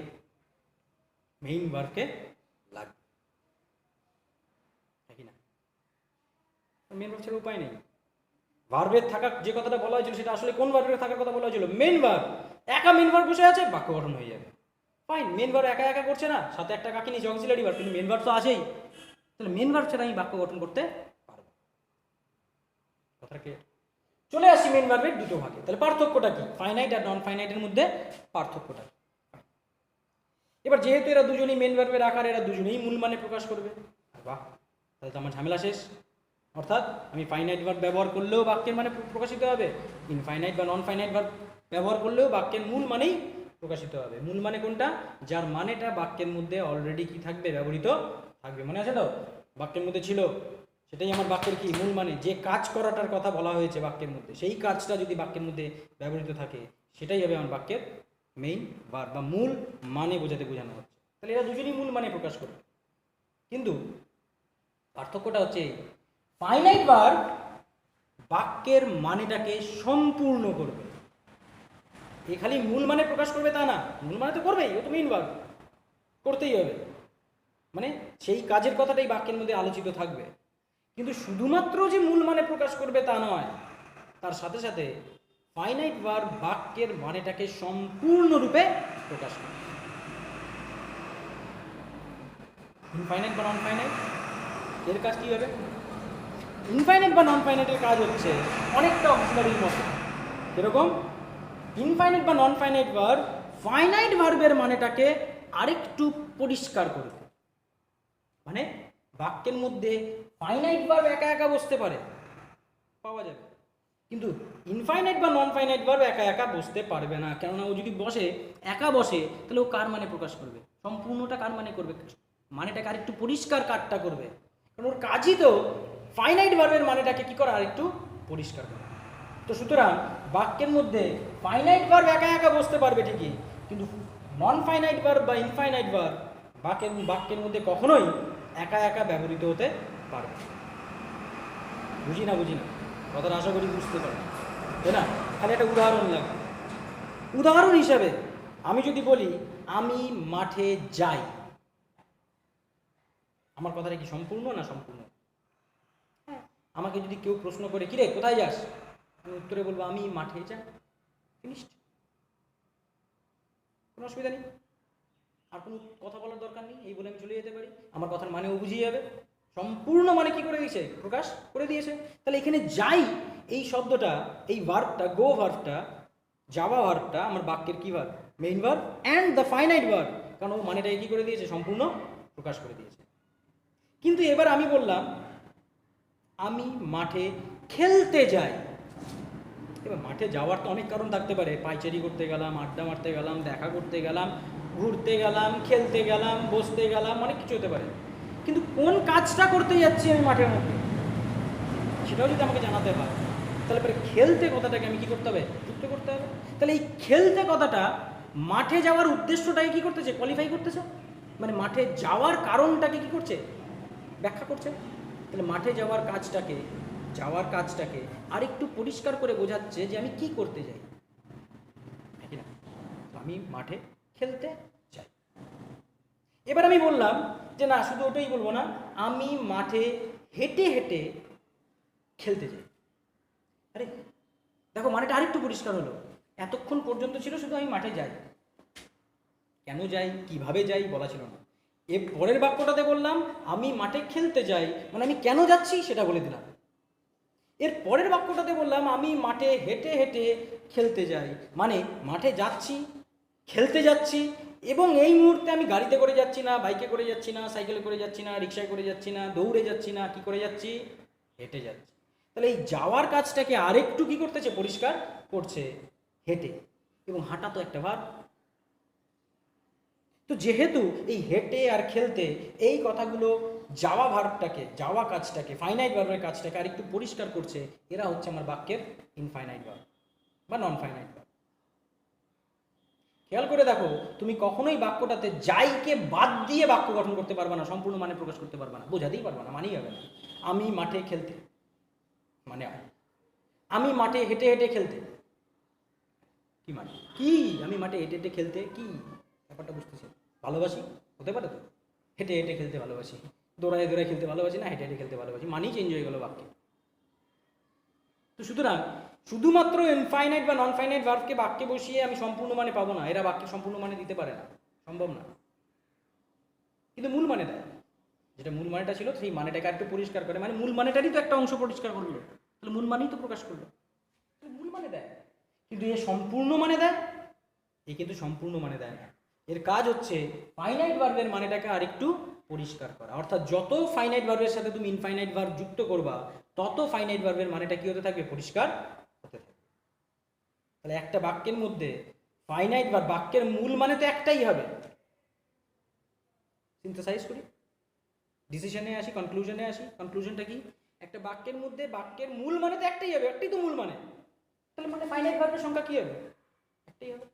মেইন ভার্বকে লাগবে, নাকি না? মেইন ভার্ব ছাড়া উপায় নেই। ভার্বের থাকা যে কথাটা বলা হয়েছিল সেটা আসলে কোন ভার্বের থাকার কথা বলা হয়েছিল? Main verb. একা মেইন ভার্ব বসে আছে, বাক্য গঠন হয়ে যাবে, ফাইন। মেইন ভার্ব একা একা করছে না, সাথে একটা কাকে নিয়েছে? অক্সিলারি ভার্ব, কিন্তু মেইন ভার্ব তো আছেই। তাহলে মেইন ভার্ব ছাড়া আমি বাক্য গঠন করতে পারবো। কথা ক্লিয়ার? চলে আসি মেইন ভার্বের দুটো ভাগে। তাহলে পার্থক্যটা কি? ফাইনাইট আর নন ফাইনাইটের মধ্যে পার্থক্যটা কি? এবার যেহেতু এরা দুজনেই মেইন ভার্বের আকার, এরা দুজনেই মূল মানে প্রকাশ করবে, বাহ, তাহলে তো আমার ঝামেলা শেষ। অর্থাৎ আমি ফাইনাইট ভার্ব ব্যবহার করলেও বাক্যের মানে প্রকাশিত হবে, ইনফাইনাইট বা নন ফাইনাইট ভার্ব ব্যবহার করলেও বাক্যের মূল মানেই প্রকাশিত হবে। মূল মানে কোনটা? যার মানেটা বাক্যের মধ্যে অলরেডি কি থাকবে? ব্যবহৃত থাকবে। মনে আছে তো? বাক্যের মধ্যে ছিল, সেটাই আমার বাক্যের কি? মূল মানে। যে কাজ করাটার কথা বলা হয়েছে বাক্যের মধ্যে, সেই কাজটা যদি বাক্যের মধ্যে ব্যবহৃত থাকে, সেটাই হবে আমার বাক্যের মেইন ভার্ব বা মূল মানে বোঝানো হচ্ছে। তাহলে এরা দুজনেই মূল মানে প্রকাশ করবে। কিন্তু পার্থক্যটা হচ্ছে ফাইনাইট ভার্ব বাক্যের মানেটাকে সম্পূর্ণ করবে। এ খালি মূল মানে প্রকাশ করবে তা না, মূল মানে তো করবেই, ও তো মেইন ভার্ব, করতেই হবে, মানে সেই কাজের কথাটাই বাক্যের মধ্যে আলোচিত থাকবে। কিন্তু শুধুমাত্র যে মূল মানে প্রকাশ করবে তা নয়, তার সাথে সাথে ফাইনাইট ভার্ব বাক্যের মানেটাকে সম্পূর্ণরূপে প্রকাশ করবে। ইনফাইনাইট বা নন ফাইনাইট এর কাজ কী হবে? ইনফাইনাইট বা নন ফাইনাইটের কাজ হচ্ছে অনেকটা অক্সিলারির মতো। এরকম ইনফাইনাইট বা নন ফাইনাইট ভার্ব ফাইনাইট ভার্বের মানেটাকে আরেকটু পরিষ্কার করবে। মানে বাক্যের মধ্যে ফাইনাইট ভার্ব একা একা বসতে পারে, পাওয়া যাবে, কিন্তু ইনফাইনাইট বা নন ফাইনাইট ভার্ব একা একা বসতে পারবে না। কেননা ও যদি একা বসে, তাহলে ও কার মানে প্রকাশ করবে? সম্পূর্ণটা কার মানে করবে? মানেটাকে আরেকটু পরিষ্কার কারটা করবে, কারণ ওর কাজই তো ফাইনাইট ভার্বের মানেটাকে কি করা? আরেকটু পরিষ্কার করা। তো সুতরাং বাক্যের মধ্যে ফাইনাইট ভার্ব একা একা বসতে পারবে ঠিকই, কিন্তু নন ফাইনাইট ভার্ব বা ইনফাইনাইট ভার্ব বাক্যের মধ্যে কখনোই একা একা ব্যবহৃত হতে পারবে। বুঝি না কথাটা আশা করি বুঝতে পারবে, তাই না? খালি একটা উদাহরণ লাগে। উদাহরণ হিসাবে আমি যদি বলি আমি মাঠে যাই, আমার কথাটা কি সম্পূর্ণ না সম্পূর্ণ? আমাকে যদি কেউ প্রশ্ন করে কিরে কোথায় যাস, আমি উত্তরে বলবো আমি মাঠে যাই, ফিনিশড, কোনো অসুবিধা নেই, আর কোনো কথা বলার দরকার নেই, এই বলে আমি চলে যেতে পারি, আমার কথার মানেও বুঝিয়ে যাবে। সম্পূর্ণ মানে কি করে দিয়েছে? প্রকাশ করে দিয়েছে। তাহলে এখানে যাই এই শব্দটা, এই ভার্বটা, গো ভার্বটা, যাওয়া ভার্বটা আমার বাক্যের কি verb? Main verb and the finite verb, কারণ ও মানেটাকে কি করে দিয়েছে? সম্পূর্ণ প্রকাশ করে দিয়েছে। কিন্তু এবার আমি বললাম আমি মাঠে খেলতে যাই। এবার মাঠে যাওয়ার তো অনেক কারণ থাকতে পারে, পাইচারি করতে গেলাম, আড্ডা মারতে গেলাম, দেখা করতে গেলাম, ঘুরতে গেলাম, খেলতে গেলাম, বসতে গেলাম, অনেক কিছু হতে পারে। কিন্তু কোন কাজটা করতে যাচ্ছি আমি মাঠের মধ্যে, সেটাও যদি আমাকে জানাতে হয়, তাহলে পরে খেলতে কথাটাকে আমি কি করতে হবে? যুক্ত করতে হবে। তাহলে এই খেলতে কথাটা মাঠে যাওয়ার উদ্দেশ্যটাকে কি করতেছে? কোয়ালিফাই করতেছে, মানে মাঠে যাওয়ার কারণটাকে কি করছে? ব্যাখ্যা করছে। তাহলে মাঠে যাওয়ার কাজটাকে আরেকটু পরিষ্কার করে বোঝাচ্ছে যে আমি কি করতে যাই, নাকি না? আমি মাঠে খেলতে যাই। এবার আমি বললাম যে না, শুধু ওটাই বলবো না, আমি মাঠে হেঁটে হেঁটে খেলতে যাই। আরে দেখো, মানেটা আরেকটু পরিষ্কার হলো। এতক্ষণ পর্যন্ত ছিল শুধু আমি মাঠে যাই, কেন যাই, কিভাবে যাই বলা ছিল না। এর পরের বাক্যটাতে বললাম আমি মাঠে খেলতে যাই, মানে আমি কেন যাচ্ছি সেটা বলে দিলাম। এর পরের বাক্যটাতে বললাম আমি মাঠে হেঁটে হেঁটে খেলতে যাই, মানে মাঠে যাচ্ছি, খেলতে যাচ্ছি, এবং এই মুহূর্তে আমি গাড়িতে করে যাচ্ছি না, বাইকে করে যাচ্ছি না, সাইকেলে করে যাচ্ছি না, রিক্সায় করে যাচ্ছি না, দৌড়ে যাচ্ছি না, কি করে যাচ্ছি? হেঁটে যাচ্ছি। তাহলে এই যাওয়ার কাজটাকে আরেকটু কি করতেছে? পরিষ্কার করছে, হেঁটে। এবং হাঁটা তো একটা ভার্ব। তো যেহেতু এই হেঁটে আর খেলতে এই কথাগুলো যাওয়া ভার্বটাকে, যাওয়া কাজটাকে, ফাইনাইট ভার্বের কাজটাকে আরেকটু পরিষ্কার করছে, এরা হচ্ছে আমার বাক্যের ইনফাইনাইট ভার্ব বা নন ফাইনাইট ভার্ব। খেয়াল করে দেখো, তুমি কখনোই বাক্যটাতে যাইকে বাদ দিয়ে বাক্য গঠন করতে পারবে না, সম্পূর্ণ মানে প্রকাশ করতে পারবে না, বোঝাতেই পারবে না, মানেই হবে না। আমি মাঠে খেলতে মানে আমি মাঠে হেঁটে হেঁটে খেলতে, কি মানে কি? আমি মাঠে হেঁটে হেঁটে খেলতে কি ব্যাপারটা বুঝতেছি? ভালোবাসি হতে পারে তো, হেঁটে হেঁটে খেলতে ভালোবাসি, দৌড়ায় দৌড়ায় খেলতে ভালোবাসি, না হেঁটে হেঁটে খেলতে ভালোবাসি, মানেই চেঞ্জ হয়ে গেল বাক্যে। তো সুতরাং শুধুমাত্র ইনফাইনাইট বা নন ফাইনাইট ভার্বকে বাক্যে বসিয়ে আমি সম্পূর্ণ মানে পাবো না, এরা বাক্যে সম্পূর্ণ মানে দিতে পারে না, সম্ভব না। কিন্তু মূল মানে দেয়, যেটা মূল মানেটা ছিল সেই মানেটাকে একটু পরিষ্কার করে, মানে মূল মানেটারই তো একটা অংশ পরিষ্কার করলো, তাহলে মূল মানেই তো প্রকাশ করলো, মূল মানে দেয়। কিন্তু এ সম্পূর্ণ মানে দেয়, এ কিন্তু সম্পূর্ণ মানে দেয় না। এর কাজ হচ্ছে ফাইনাইট ভার্বের মানেটাকে আরেকটু পরিষ্কার করা, অর্থাৎ যত ফাইনাইট ভার্বের সাথে তুমি ইনফাইনাইট ভার্ব যুক্ত করবা, তত ফাইনাইট ভার্বের মানেটা কি হতে থাকবে? পরিষ্কার হতে থাকবে। তাহলে একটা বাক্যের মধ্যে ফাইনাইট ভার্ব, বাক্যের মূল মানে তো একটাই হবে। সিনথেসাইজ করি, ডিসিশনে আসি, কনক্লুশনে আসি। কনক্লুশনটা কি? একটা বাক্যের মধ্যে বাক্যের মূল মানে তো একটাই হবে, একটাই তো মূল মানে। তাহলে মানে ফাইনাইট ভার্বের সংখ্যা কি হবে? একটাই হবে,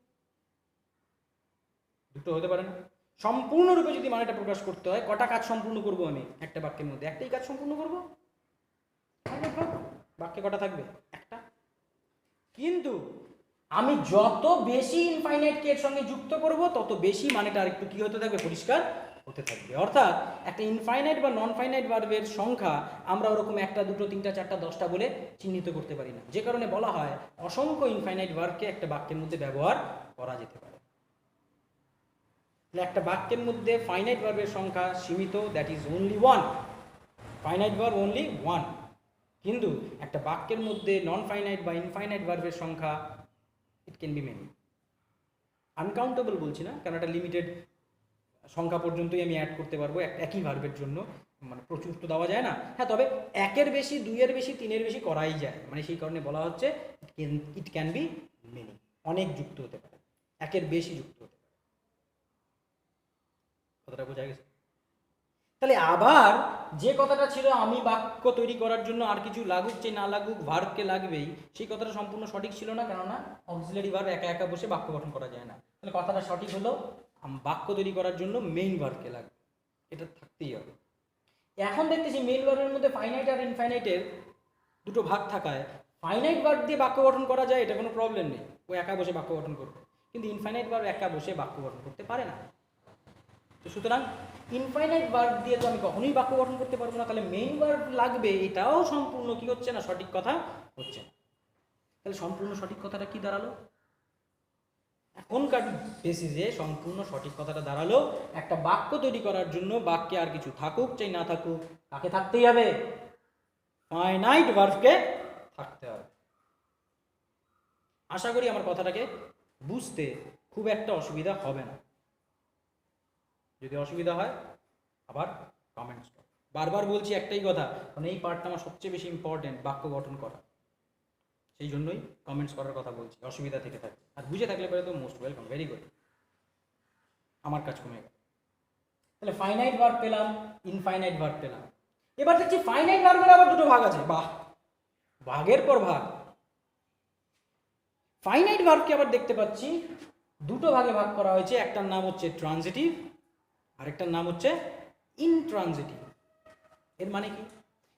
দুটো হতে পারে না। সম্পূর্ণরূপে যদি মানেটা প্রকাশ করতে হয়, কটা কাজ সম্পূর্ণ করব আমি একটা বাক্যের মধ্যে? একটাই কাজ সম্পূর্ণ করব। বাক্যে কটা থাকবে? একটা। কিন্তু আমি যত বেশি ইনফাইনাইটকে এর সঙ্গে যুক্ত করব, তত বেশি মানেটা আরেকটু কি হতে থাকবে? পরিষ্কার হতে থাকবে। অর্থাৎ একটা ইনফাইনাইট বা নন ফাইনাইট ভার্বের সংখ্যা আমরা ওরকম একটা, দুটো, তিনটা, চারটা, 10টা বলে চিহ্নিত করতে পারি না, যে কারণে বলা হয় অসংখ্য ইনফাইনাইট ভার্বকে একটা বাক্যের মধ্যে ব্যবহার করা যেতে পারে। একটা বাক্যের মধ্যে ফাইনাইট ভার্বের সংখ্যা সীমিত, that is only one. Finite verb only one. কিন্তু একটা বাক্যের মধ্যে নন ফাইনাইট বা ইনফাইনাইট ভার্বের সংখ্যা it can be many. Uncountable বলছি না, কারণ একটা লিমিটেড সংখ্যা পর্যন্তই আমি অ্যাড করতে পারবো একই ভার্বের জন্য, মানে প্রচুর তো দেওয়া যায় না। হ্যাঁ, তবে একের বেশি, দুইয়ের বেশি, তিনের বেশি করাই যায়, মানে সেই কারণে বলা হচ্ছে ইট ক্যান বি মেনি, অনেক যুক্ত হতে পারে, একের বেশি যুক্ত হতে পারে। কথাটা বোঝা গেছে? তাহলে আবার যে কথাটা ছিল আমি বাক্য তৈরি করার জন্য আর কিছু লাগুক যে না লাগুক ভার্বকে লাগবেই, সেই কথাটা সম্পূর্ণ সঠিক ছিল না, কেননা অক্সিলারি ভার্ব একা একা বসে বাক্য গঠন করা যায় না। তাহলে কথাটা সঠিক হলো বাক্য তৈরি করার জন্য মেইন ভার্বকে লাগবে, এটা থাকতেই হবে। এখন দেখতেছি মেইন ভার্বের মধ্যে ফাইনাইট আর ইনফাইনাইটের দুটো ভাগ থাকায় ফাইনাইট ভার্ব দিয়ে বাক্য গঠন করা যায়, এটা কোনো প্রবলেম নেই, ও একা বসে বাক্য গঠন করবে। কিন্তু ইনফাইনাইট ভার্ব একা বসে বাক্য গঠন করতে পারে না। তো সুতরাং ইনফাইনাইট ভার্ব দিয়ে তো আমি কখনোই বাক্য গঠন করতে পারবো না, তাহলে মেইন ভার্ব লাগবে, এটাও সম্পূর্ণ কি হচ্ছে না? সঠিক কথা হচ্ছে না। তাহলে সম্পূর্ণ সঠিক কথাটা কি দাঁড়ালো? এখনকার বেসিসে সম্পূর্ণ সঠিক কথাটা দাঁড়ালো, একটা বাক্য তৈরি করার জন্য বাক্যে আর কিছু থাকুক চাই না থাকুক, কাকে থাকতেই হবে? ফাইনাইট ভার্বকে থাকতে হবে। আশা করি আমার কথাটাকে বুঝতে খুব একটা অসুবিধা হবে না। যদি অসুবিধা হয় আবার কমেন্টস করো। বারবার বলছি একটাই কথা, কারণ এই পার্টটা আমার সবচেয়ে বেশি ইম্পর্টেন্ট, বাক্য গঠন করা, সেই জন্যই কমেন্টস করার কথা বলছি। অসুবিধা থেকে থাকে আর বুঝে থাকলে পরে তো মোস্ট ওয়েলকাম, ভেরি গুড, আমার কাজ কমে গেল। তাহলে ফাইনাইট ভার্ব পেলাম, ইনফাইনাইট ভার্ব পেলাম। এবার দেখছি ফাইনাইট ভার্বের আবার দুটো ভাগ আছে। বাহ, ভাগের পর ভাগ। ফাইনাইট ভার্বকে আবার দেখতে পাচ্ছি দুটো ভাগে ভাগ করা হয়েছে, একটার নাম হচ্ছে ট্রানজিটিভ, আরেকটার নাম হচ্ছে ইনট্রানজিটিভ। এর মানে কি?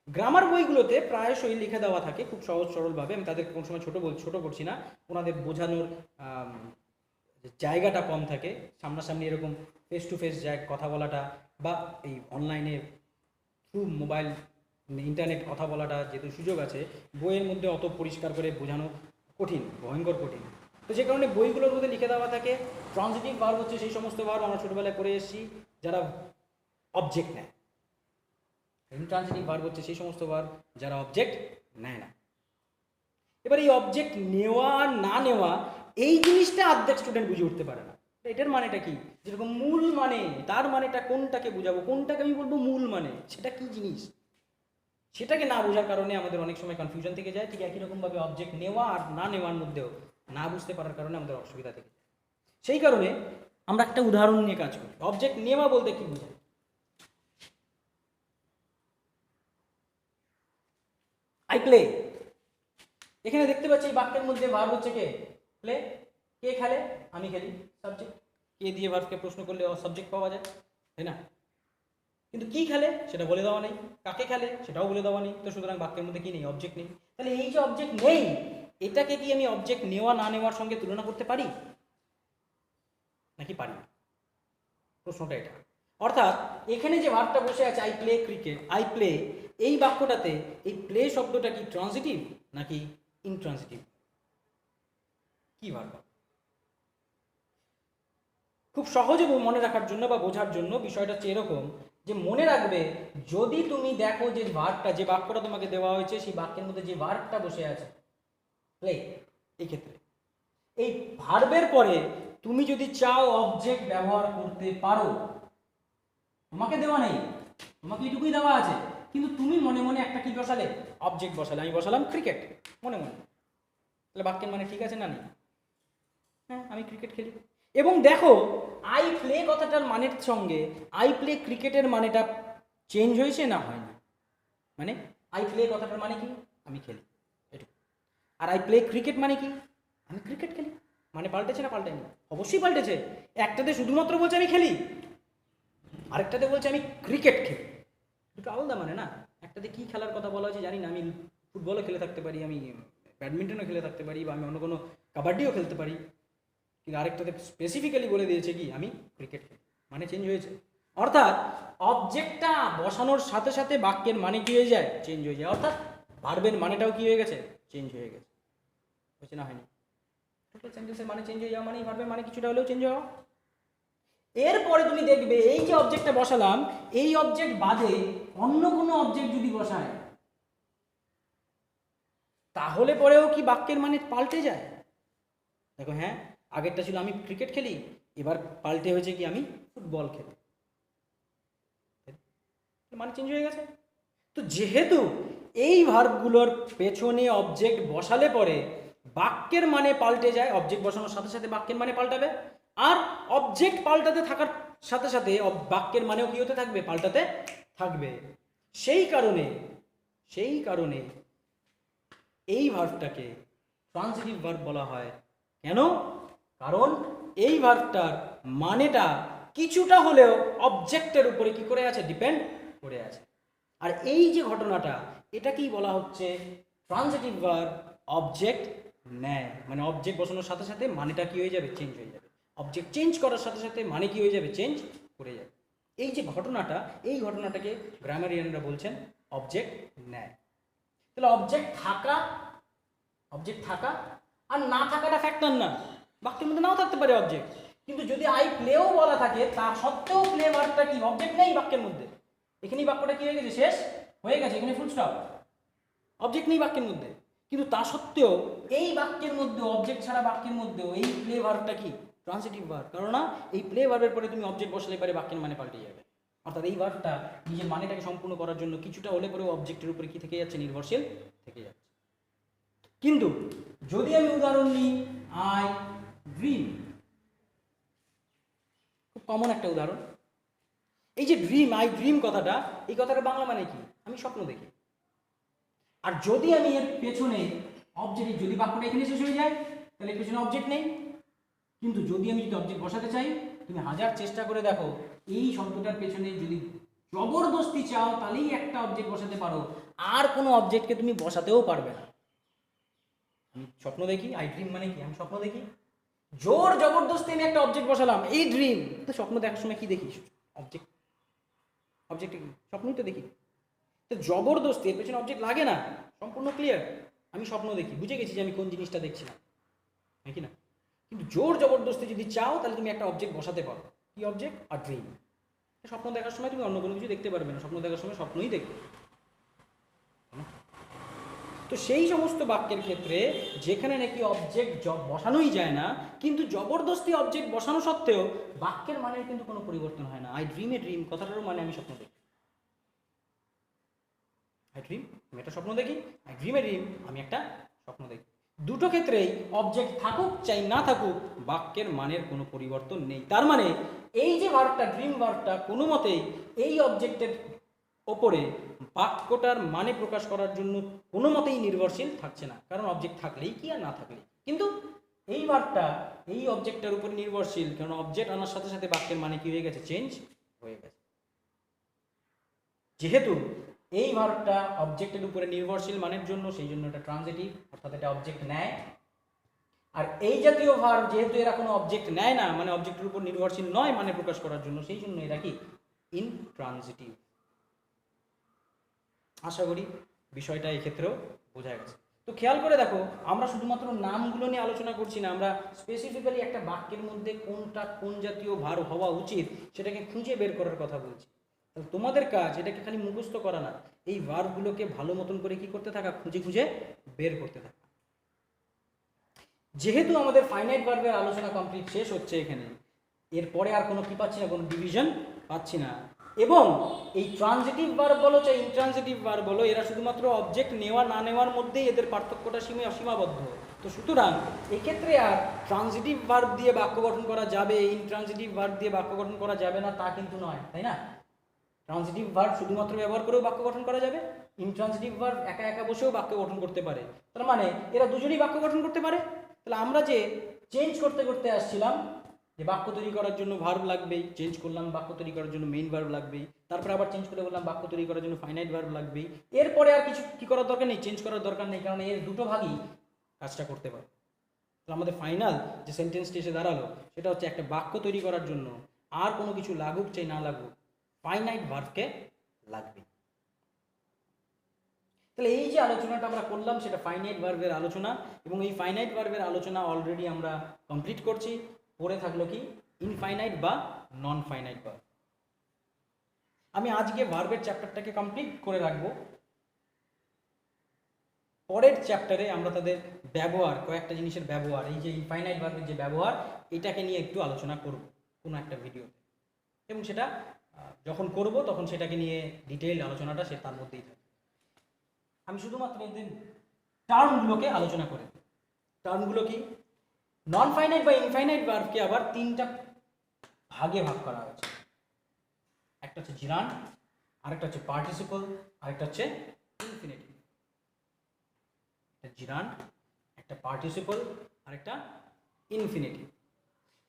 গ্রামার বইগুলোতে প্রায়শই লিখে দেওয়া থাকে খুব সহজ সরলভাবে, আমি তাদের কোনো সময় ছোট করছি না, ওনাদের বোঝানোর জায়গাটা কম থাকে, সামনাসামনি এরকম ফেস টু ফেস কথা বলাটা বা এই অনলাইনে থ্রু মোবাইল ইন্টারনেট কথা বলাটা যেহেতু সুযোগ আছে, বইয়ের মধ্যে অত পরিষ্কার করে বোঝানো কঠিন, ভয়ঙ্কর কঠিন। তো যে কারণে বইগুলোর মধ্যে লিখে দেওয়া থাকে ট্রানজিটিভ ভার্ব হচ্ছে সেই সমস্ত ভার্ব আমরা ছোটবেলায় পড়ে এসেছি যারা অবজেক্ট নেয়, ইনট্রান্সিটিভ ভার্ব হচ্ছে সেই সমস্ত ভার্ব যারা অবজেক্ট নেয় না। এবার এই অবজেক্ট নেওয়া না নেওয়া এই জিনিসটা অর্ধেক স্টুডেন্ট বুঝে উঠতে পারে না। এটার মানেটা কি, যেরকম মূল মানে, তার মানেটা কোনটাকে বোঝাবো, কোনটাকে আমি বলবো মূল মানে, সেটা কি জিনিস, সেটাকে না বোঝার কারণে আমাদের অনেক সময় কনফিউশন থেকে যায়। ঠিক একই রকমভাবে অবজেক্ট নেওয়া আর না নেওয়ার মধ্যেও না বুঝতে পারার কারণে আমাদের অসুবিধা থেকে যায়। সেই কারণে আমরা একটা উদাহরণ নিয়ে কাজ করি। অবজেক্ট নেওয়া বলতে কি বোঝায়? I play. এখানে দেখতে পাচ্ছি এই বাক্যের মধ্যে ভার্ব হচ্ছে কে, প্লে। কে খেলে? আমি খেলি, সাবজেক্ট। কে দিয়ে ভার্বকে প্রশ্ন করলে সাবজেক্ট পাওয়া যায়, তাই না? কিন্তু কি খেলে সেটা বলে দেওয়া নেই, কাকে খেলে সেটাও বলে দেওয়া নেই, তো সুতরাং বাক্যের মধ্যে কি নেই, অবজেক্ট নেই। তাহলে এই যে অবজেক্ট নেই, এটাকে কি আমি অবজেক্ট নেওয়া না নেওয়ার সঙ্গে তুলনা করতে পারি নাকি পারি না? প্রশ্নটা এটা। অর্থাৎ এখানে যে ভার্বটা বসে আছে I play cricket, I play, এই বাক্যটাতে এই প্লে শব্দটা কি ট্রানজিটিভ নাকি ইনট্রানজিটিভ? কি ভার্ব? খুব সহজে মনে রাখার জন্য বা বোঝার জন্য বিষয়টা হচ্ছে এরকম যে মনে রাখবে, যদি তুমি দেখো যে ভার্বটা, যে বাক্যটা তোমাকে দেওয়া হয়েছে সেই বাক্যের মধ্যে যে ভার্বটা বসে আছে প্লে, এই ক্ষেত্রে এই ভার্বের পরে তুমি যদি চাও অবজেক্ট ব্যবহার করতে পারো, তোমাকে দেওয়া নেই, তোমাকে এইটুকুই দেওয়া আছে, কিন্তু তুমি মনে মনে একটা কি বসালে, অবজেক্ট বসালে। আমি বসালাম ক্রিকেট মনে মনে, তাহলে বাক্যের মানে ঠিক আছে না নেই? হ্যাঁ, আমি ক্রিকেট খেলি। এবং দেখো আই প্লে কথাটার মানের সঙ্গে আই প্লে ক্রিকেটের মানেটা চেঞ্জ হয়েছে না হয়নি? মানে আই প্লে কথাটার মানে কি, আমি খেলি, এটুকু। আর আই প্লে ক্রিকেট মানে কি, আমি ক্রিকেট খেলি। মানে পাল্টেছে না পাল্টায়নি? অবশ্যই পাল্টেছে। একটাতে শুধুমাত্র বলছে আমি খেলি, আরেকটাতে বলছে আমি ক্রিকেট খেলি, দুটো আলাদা মানে না। একটাতে কি খেলার কথা বলা হয়েছে জানি না, আমি ফুটবলও খেলে থাকতে পারি, আমি ব্যাডমিন্টনও খেলে থাকতে পারি, বা আমি অন্য কোনো কাবাডিও খেলতে পারি, কিন্তু আরেকটাতে স্পেসিফিক্যালি বলে দিয়েছে কি আমি ক্রিকেট খেলি, মানে চেঞ্জ হয়েছে। অর্থাৎ অবজেক্টটা বসানোর সাথে সাথে বাক্যের মানে কি হয়ে যায়, চেঞ্জ হয়ে যায়। অর্থাৎ ভার্বের মানেটাও কি হয়ে গেছে, চেঞ্জ হয়ে গেছে। হয়েছে না হয়নি? টোটাল সেন্টেন্সের মানে চেঞ্জ হয়ে যাওয়া মানে ভার্বের মানে কিছুটা হলেও চেঞ্জ হওয়া। এরপরে তুমি দেখবে এই যে অবজেক্টটা বসালাম, এই অবজেক্ট বাদে অন্য কোনো অবজেক্ট যদি বসায়, তাহলে পরেও কি বাক্যের মানে পাল্টে যায়? দেখো, হ্যাঁ, আগেরটা ছিল আমি ক্রিকেট খেলি, এবার পাল্টে হয়েছে কি আমি ফুটবল খেলি, মানে চেঞ্জ হয়ে গেছে। তো যেহেতু এই ভার্বগুলোর পেছনে অবজেক্ট বসালে পরে বাক্যের মানে পাল্টে যায়, অবজেক্ট বসানোর সাথে সাথে বাক্যের মানে পাল্টাবে, আর অবজেক্ট পাল্টাতে থাকার সাথে সাথে বাক্যের মানেও কি হতে থাকবে, পাল্টাতে থাকবে। সেই কারণে এই ভার্বটাকে ট্রান্সিটিভ ভার্ব বলা হয়। কেন? কারণ এই ভার্বটার মানেটা কিছুটা হলেও অবজেক্টের উপরে কি করে আছে, ডিপেন্ড করে আছে। আর এই যে ঘটনাটা, এটাকেই বলা হচ্ছে ট্রান্সিটিভ ভার্ব অবজেক্ট নেয়। মানে অবজেক্ট বসানোর সাথে সাথে মানেটা কি হয়ে যাবে, চেঞ্জ হয়ে যাবে। অবজেক্ট চেঞ্জ করার সাথে সাথে মানে কি হয়ে যাবে, চেঞ্জ করে যাবে। এই যে ঘটনাটা, এই ঘটনাটাকে গ্রামারিয়ানরা বলছেন অবজেক্ট নেয়। তাহলে অবজেক্ট থাকা আর না থাকাটা ফ্যাক্টর না, বাক্যের মধ্যে নাও থাকতে পারে অবজেক্ট, কিন্তু যদি আই প্লেও বলা থাকে তা সত্ত্বেও প্লে ভার্বটা কি, অবজেক্ট নেই বাক্যের মধ্যে, এখানেই বাক্যটা কি হয়ে গেছে, শেষ হয়ে গেছে, এখানে ফুল স্টপ, অবজেক্ট নেই বাক্যের মধ্যে। কিন্তু তা সত্ত্বেও এই বাক্যের মধ্যে অবজেক্ট ছাড়া বাক্যের মধ্যেও এই প্লে ভার্বটা কি, ট্রান্সিটিভ ভার্ব। কেননা এই প্লে ভার্বের পরে তুমি অবজেক্ট বসলে পারে বাক্যের মানে পাল্টে যাবে। অর্থাৎ এই ভার্বটা নিজের মানেটাকে সম্পূর্ণ করার জন্য কিছুটা হলে পরেও অবজেক্টের উপরে কি থেকে যাচ্ছে, নির্ভরশীল থেকে যাচ্ছে। কিন্তু যদি আমি উদাহরণ নিই আই ড্রিম, খুব কমন একটা উদাহরণ। এই যে ড্রিম, আই ড্রিম কথাটা, এই কথাটার বাংলা মানে কি, আমি স্বপ্ন দেখি। আর যদি আমি এর পেছনে অবজেক্ট, যদি বাক্যটা এখানে শেষ হয়ে যায় তাহলে এর পেছনে অবজেক্ট নেই। কিন্তু যদি আমি অবজেক্ট বসাতে চাই, তুমি হাজার চেষ্টা করে দেখো, এই শব্দটার পেছনে যদি জবরদস্তি চাও তাহলেই একটা অবজেক্ট বসাতে পারো, আর কোনো অবজেক্টকে তুমি বসাতেও পারবে না। আমি স্বপ্ন দেখি, আই ড্রিম মানে কি, আমি স্বপ্ন দেখি, জোর জবরদস্তি আমি একটা অবজেক্ট বসালাম, এই ড্রিম। তো স্বপ্ন দেখার সময় কি দেখি, অবজেক্ট, অবজেক্ট কি, স্বপ্নই তো দেখি। তো জবরদস্তি এর পেছনে অবজেক্ট লাগে না, সম্পূর্ণ ক্লিয়ার, আমি স্বপ্ন দেখি, বুঝে গেছি যে আমি কোন জিনিসটা দেখছিলাম, নাকি না? কিন্তু জোর জবরদস্তি যদি চাও তাহলে তুমি একটা অবজেক্ট বসাতে পারো, কি অবজেক্ট, আর ড্রিম। স্বপ্ন দেখার সময় তুমি অন্য কোনো কিছু দেখতে পারবে না, স্বপ্ন দেখার সময় স্বপ্নই দেখবে। তো সেই সমস্ত বাক্যের ক্ষেত্রে যেখানে নাকি অবজেক্ট বসানোই যায় না, কিন্তু জবরদস্তি অবজেক্ট বসানো সত্ত্বেও বাক্যের মানের কিন্তু কোনো পরিবর্তন হয় না। আই ড্রিম এ ড্রিম কথাটারও মানে আমি স্বপ্ন দেখি। আই ড্রিম, আমি একটা স্বপ্ন দেখি। আই ড্রিম এ ড্রিম, আমি একটা স্বপ্ন দেখি। দুটো ক্ষেত্রেই অবজেক্ট থাকুক চাই না থাকুক, বাক্যের মানের কোনো পরিবর্তন নেই। তার মানে এই যে ভার্বটা, ড্রিম ভার্বটা, কোনো মতেই এই অবজেক্টের ওপরে বাক্যটার মানে প্রকাশ করার জন্য কোনো মতেই নির্ভরশীল থাকছে না, কারণ অবজেক্ট থাকলেই কি আর না থাকলেই। কিন্তু এই ভার্বটা এই অবজেক্টটার উপর নির্ভরশীল, কারণ অবজেক্ট আনার সাথে সাথে বাক্যের মানে কি হয়ে গেছে, চেঞ্জ হয়ে গেছে। যেহেতু এই ভার্বটা অবজেক্টের উপরে নির্ভরশীল মানের জন্য, সেই জন্য এটা ট্রানজিটিভ, অর্থাৎ এটা অবজেক্ট নেয়। আর এই জাতীয় ভার্ব যেহেতু এরা কোনো অবজেক্ট নেয় না, মানে অবজেক্টের উপর নির্ভরশীল নয় মানে প্রকাশ করার জন্য, সেই জন্য এরা কি ইনট্রানজিটিভ। আশা করি বিষয়টা এই ক্ষেত্রেও বোঝা গেছে। তো খেয়াল করে দেখো, আমরা শুধুমাত্র নামগুলো নিয়ে আলোচনা করছি না, আমরা স্পেসিফিক্যালি একটা বাক্যের মধ্যে কোনটা কোন জাতীয় ভার্ব হওয়া উচিত সেটাকে খুঁজে বের করার কথা বলছি। তাহলে তোমাদের কাজ এটাকে খালি মুখস্থ করা না, এই ভার্বগুলোকে ভালো মতন করে কি করতে থাকা, খুঁজে খুঁজে বের করতে থাকা। যেহেতু আমাদের ফাইনাইট ভার্বের আলোচনা কমপ্লিট শেষ হচ্ছে এখানে, এরপরে আর কোনো কি পাচ্ছি না, কোনো ডিভিশন পাচ্ছি না। এবং এই ট্রানজিটিভ ভার্ব বলো চাই ইনট্রানজিটিভ ভার্ব বলো, এরা শুধুমাত্র অবজেক্ট নেওয়া না নেওয়ার মধ্যেই এদের পার্থক্যটা সীমাবদ্ধ। তো সুতরাং এক্ষেত্রে আর ট্রানজিটিভ ভার্ব দিয়ে বাক্য গঠন করা যাবে, ইনট্রানজিটিভ ভার্ব দিয়ে বাক্য গঠন করা যাবে না তা কিন্তু নয়, তাই না? ট্রানজিটিভ ভার্ব শুধুমাত্র ব্যবহার করেও বাক্য গঠন করা যাবে, ইনট্রানজিটিভ ভার্ব একা একা বসেও বাক্য গঠন করতে পারে। তার মানে এরা দুজনেই বাক্য গঠন করতে পারে। তাহলে আমরা যে চেঞ্জ করতে করতে আসছিলাম, যে বাক্য তৈরি করার জন্য ভার্ব লাগবেই, চেঞ্জ করলাম, বাক্য তৈরি করার জন্য মেইন ভার্ব লাগবেই, তারপরে আবার চেঞ্জ করে বললাম বাক্য তৈরি করার জন্য ফাইনাইট ভার্ব লাগবেই। এরপরে আর কিছু কি করার দরকার নেই, চেঞ্জ করার দরকার নেই, কারণ এর দুটো ভাগই কাজটা করতে পারে। তাহলে আমাদের ফাইনাল যে সেন্টেন্সটি এসে দাঁড়ালো সেটা হচ্ছে একটা বাক্য তৈরি করার জন্য আর কোনো কিছু লাগুক চাই না লাগুক, ফাইনাইট ভার্বকে লাগবে। তাহলে এই যে আলোচনাটা আমরা করলাম সেটা ফাইনাইট ভার্বের আলোচনা, এবং এই ফাইনাইট ভার্বের আলোচনা অলরেডি আমরা কমপ্লিট করছি। পড়ে থাকলো কি ইনফাইনাইট বা নন ফাইনাইট ভার্ব। আমি আজকে ভার্বের চ্যাপ্টারটাকে কমপ্লিট করে রাখবো, পরের চ্যাপ্টারে আমরা তাদের ব্যবহার, কয়েকটা জিনিসের ব্যবহার, এই যে ইনফাইনাইট ভার্বের যে ব্যবহার, এটাকে নিয়ে একটু আলোচনা করব কোনো একটা ভিডিওতে, এবং সেটা যখন করব তখন সেটাকে নিয়ে ডিটেইল আলোচনাটা সে তার মধ্যেই থাকবে। আমি শুধুমাত্র এদের টার্মগুলোকে আলোচনা করে। টার্মগুলো কি, নন ফাইনাইট বা ইনফাইনাইট ভার্বকে আবার তিনটা ভাগে ভাগ করা হয়েছে। একটা হচ্ছে জিরান্ড, আরেকটা হচ্ছে পার্টিসিপল, আরেকটা হচ্ছে ইনফিনিটিভ। একটা জিরান্ড, একটা পার্টিসিপল, আরেকটা ইনফিনিটিভ।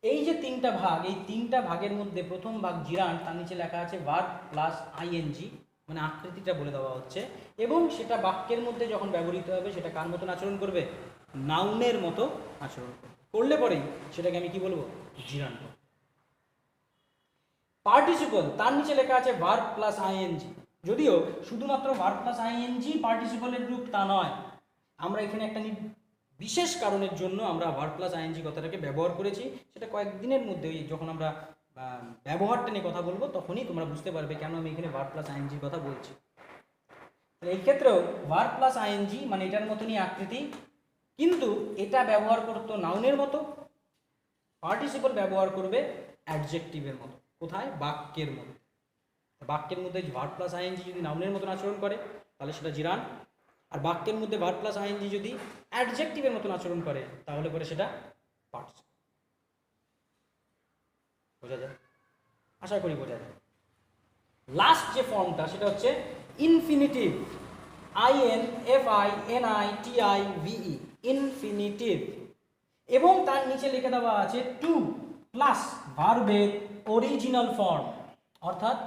এই যে তিনটা ভাগ, এই তিনটা ভাগের মধ্যে প্রথম ভাগ জিরান্ড, তার নিচে লেখা আছে ভার্ব প্লাস আইএনজি, মানে আকৃতিটা বলে দেওয়া হচ্ছে, এবং সেটা বাক্যের মধ্যে যখন ব্যবহৃত হবে সেটা কার মতন আচরণ করবে, নাউনের মতো আচরণ করবে। করলে পরেই সেটাকে আমি কি বলবো, জিরান্ড। পার্টিসিপল, তার নিচে লেখা আছে ভার্ব প্লাস আইএনজি, যদিও শুধুমাত্র ভার্ব প্লাস আইএনজি পার্টিসিপলের রূপ তা নয়, আমরা এখানে একটা বিশেষ কারণের জন্য আমরা ভার্ব প্লাস আইএনজি কথাটাকে ব্যবহার করেছি। সেটা কয়েকদিনের মধ্যেই যখন আমরা ব্যবহারটা নিয়ে কথা বলবো তখনই তোমরা বুঝতে পারবে কেন আমি এখানে ভার্ব প্লাস আইএনজির কথা বলছি। এই ক্ষেত্রেও ভার্ব প্লাস আইএনজি মানে এটার মতনই আকৃতি, কিন্তু এটা ব্যবহার করতো নাউনের মতো, পার্টিসিপল ব্যবহার করবে অ্যাডজেক্টিভের মতো। কোথায়, বাক্যের মধ্যে। বাক্যের মধ্যে ভার্ব প্লাস আইএনজি যদি নাউনের মতন আচরণ করে তাহলে সেটা জিরান্ড, আর বাক্যের মধ্যে ভার্ব প্লাস আইএনজি যদি অ্যাডজেক্টিভের মতন আচরণ করে তাহলে করে সেটা পার্টিসিপল। বোঝা যায়? আশা করি বোঝা যায়। লাস্ট যে ফর্মটা সেটা হচ্ছে ইনফিনিটিভ, INFINITIVE, ইনফিনিটিভ, এবং তার নিচে লিখে দেওয়া আছে টু প্লাস ভার্বের অরিজিনাল ফর্ম। অর্থাৎ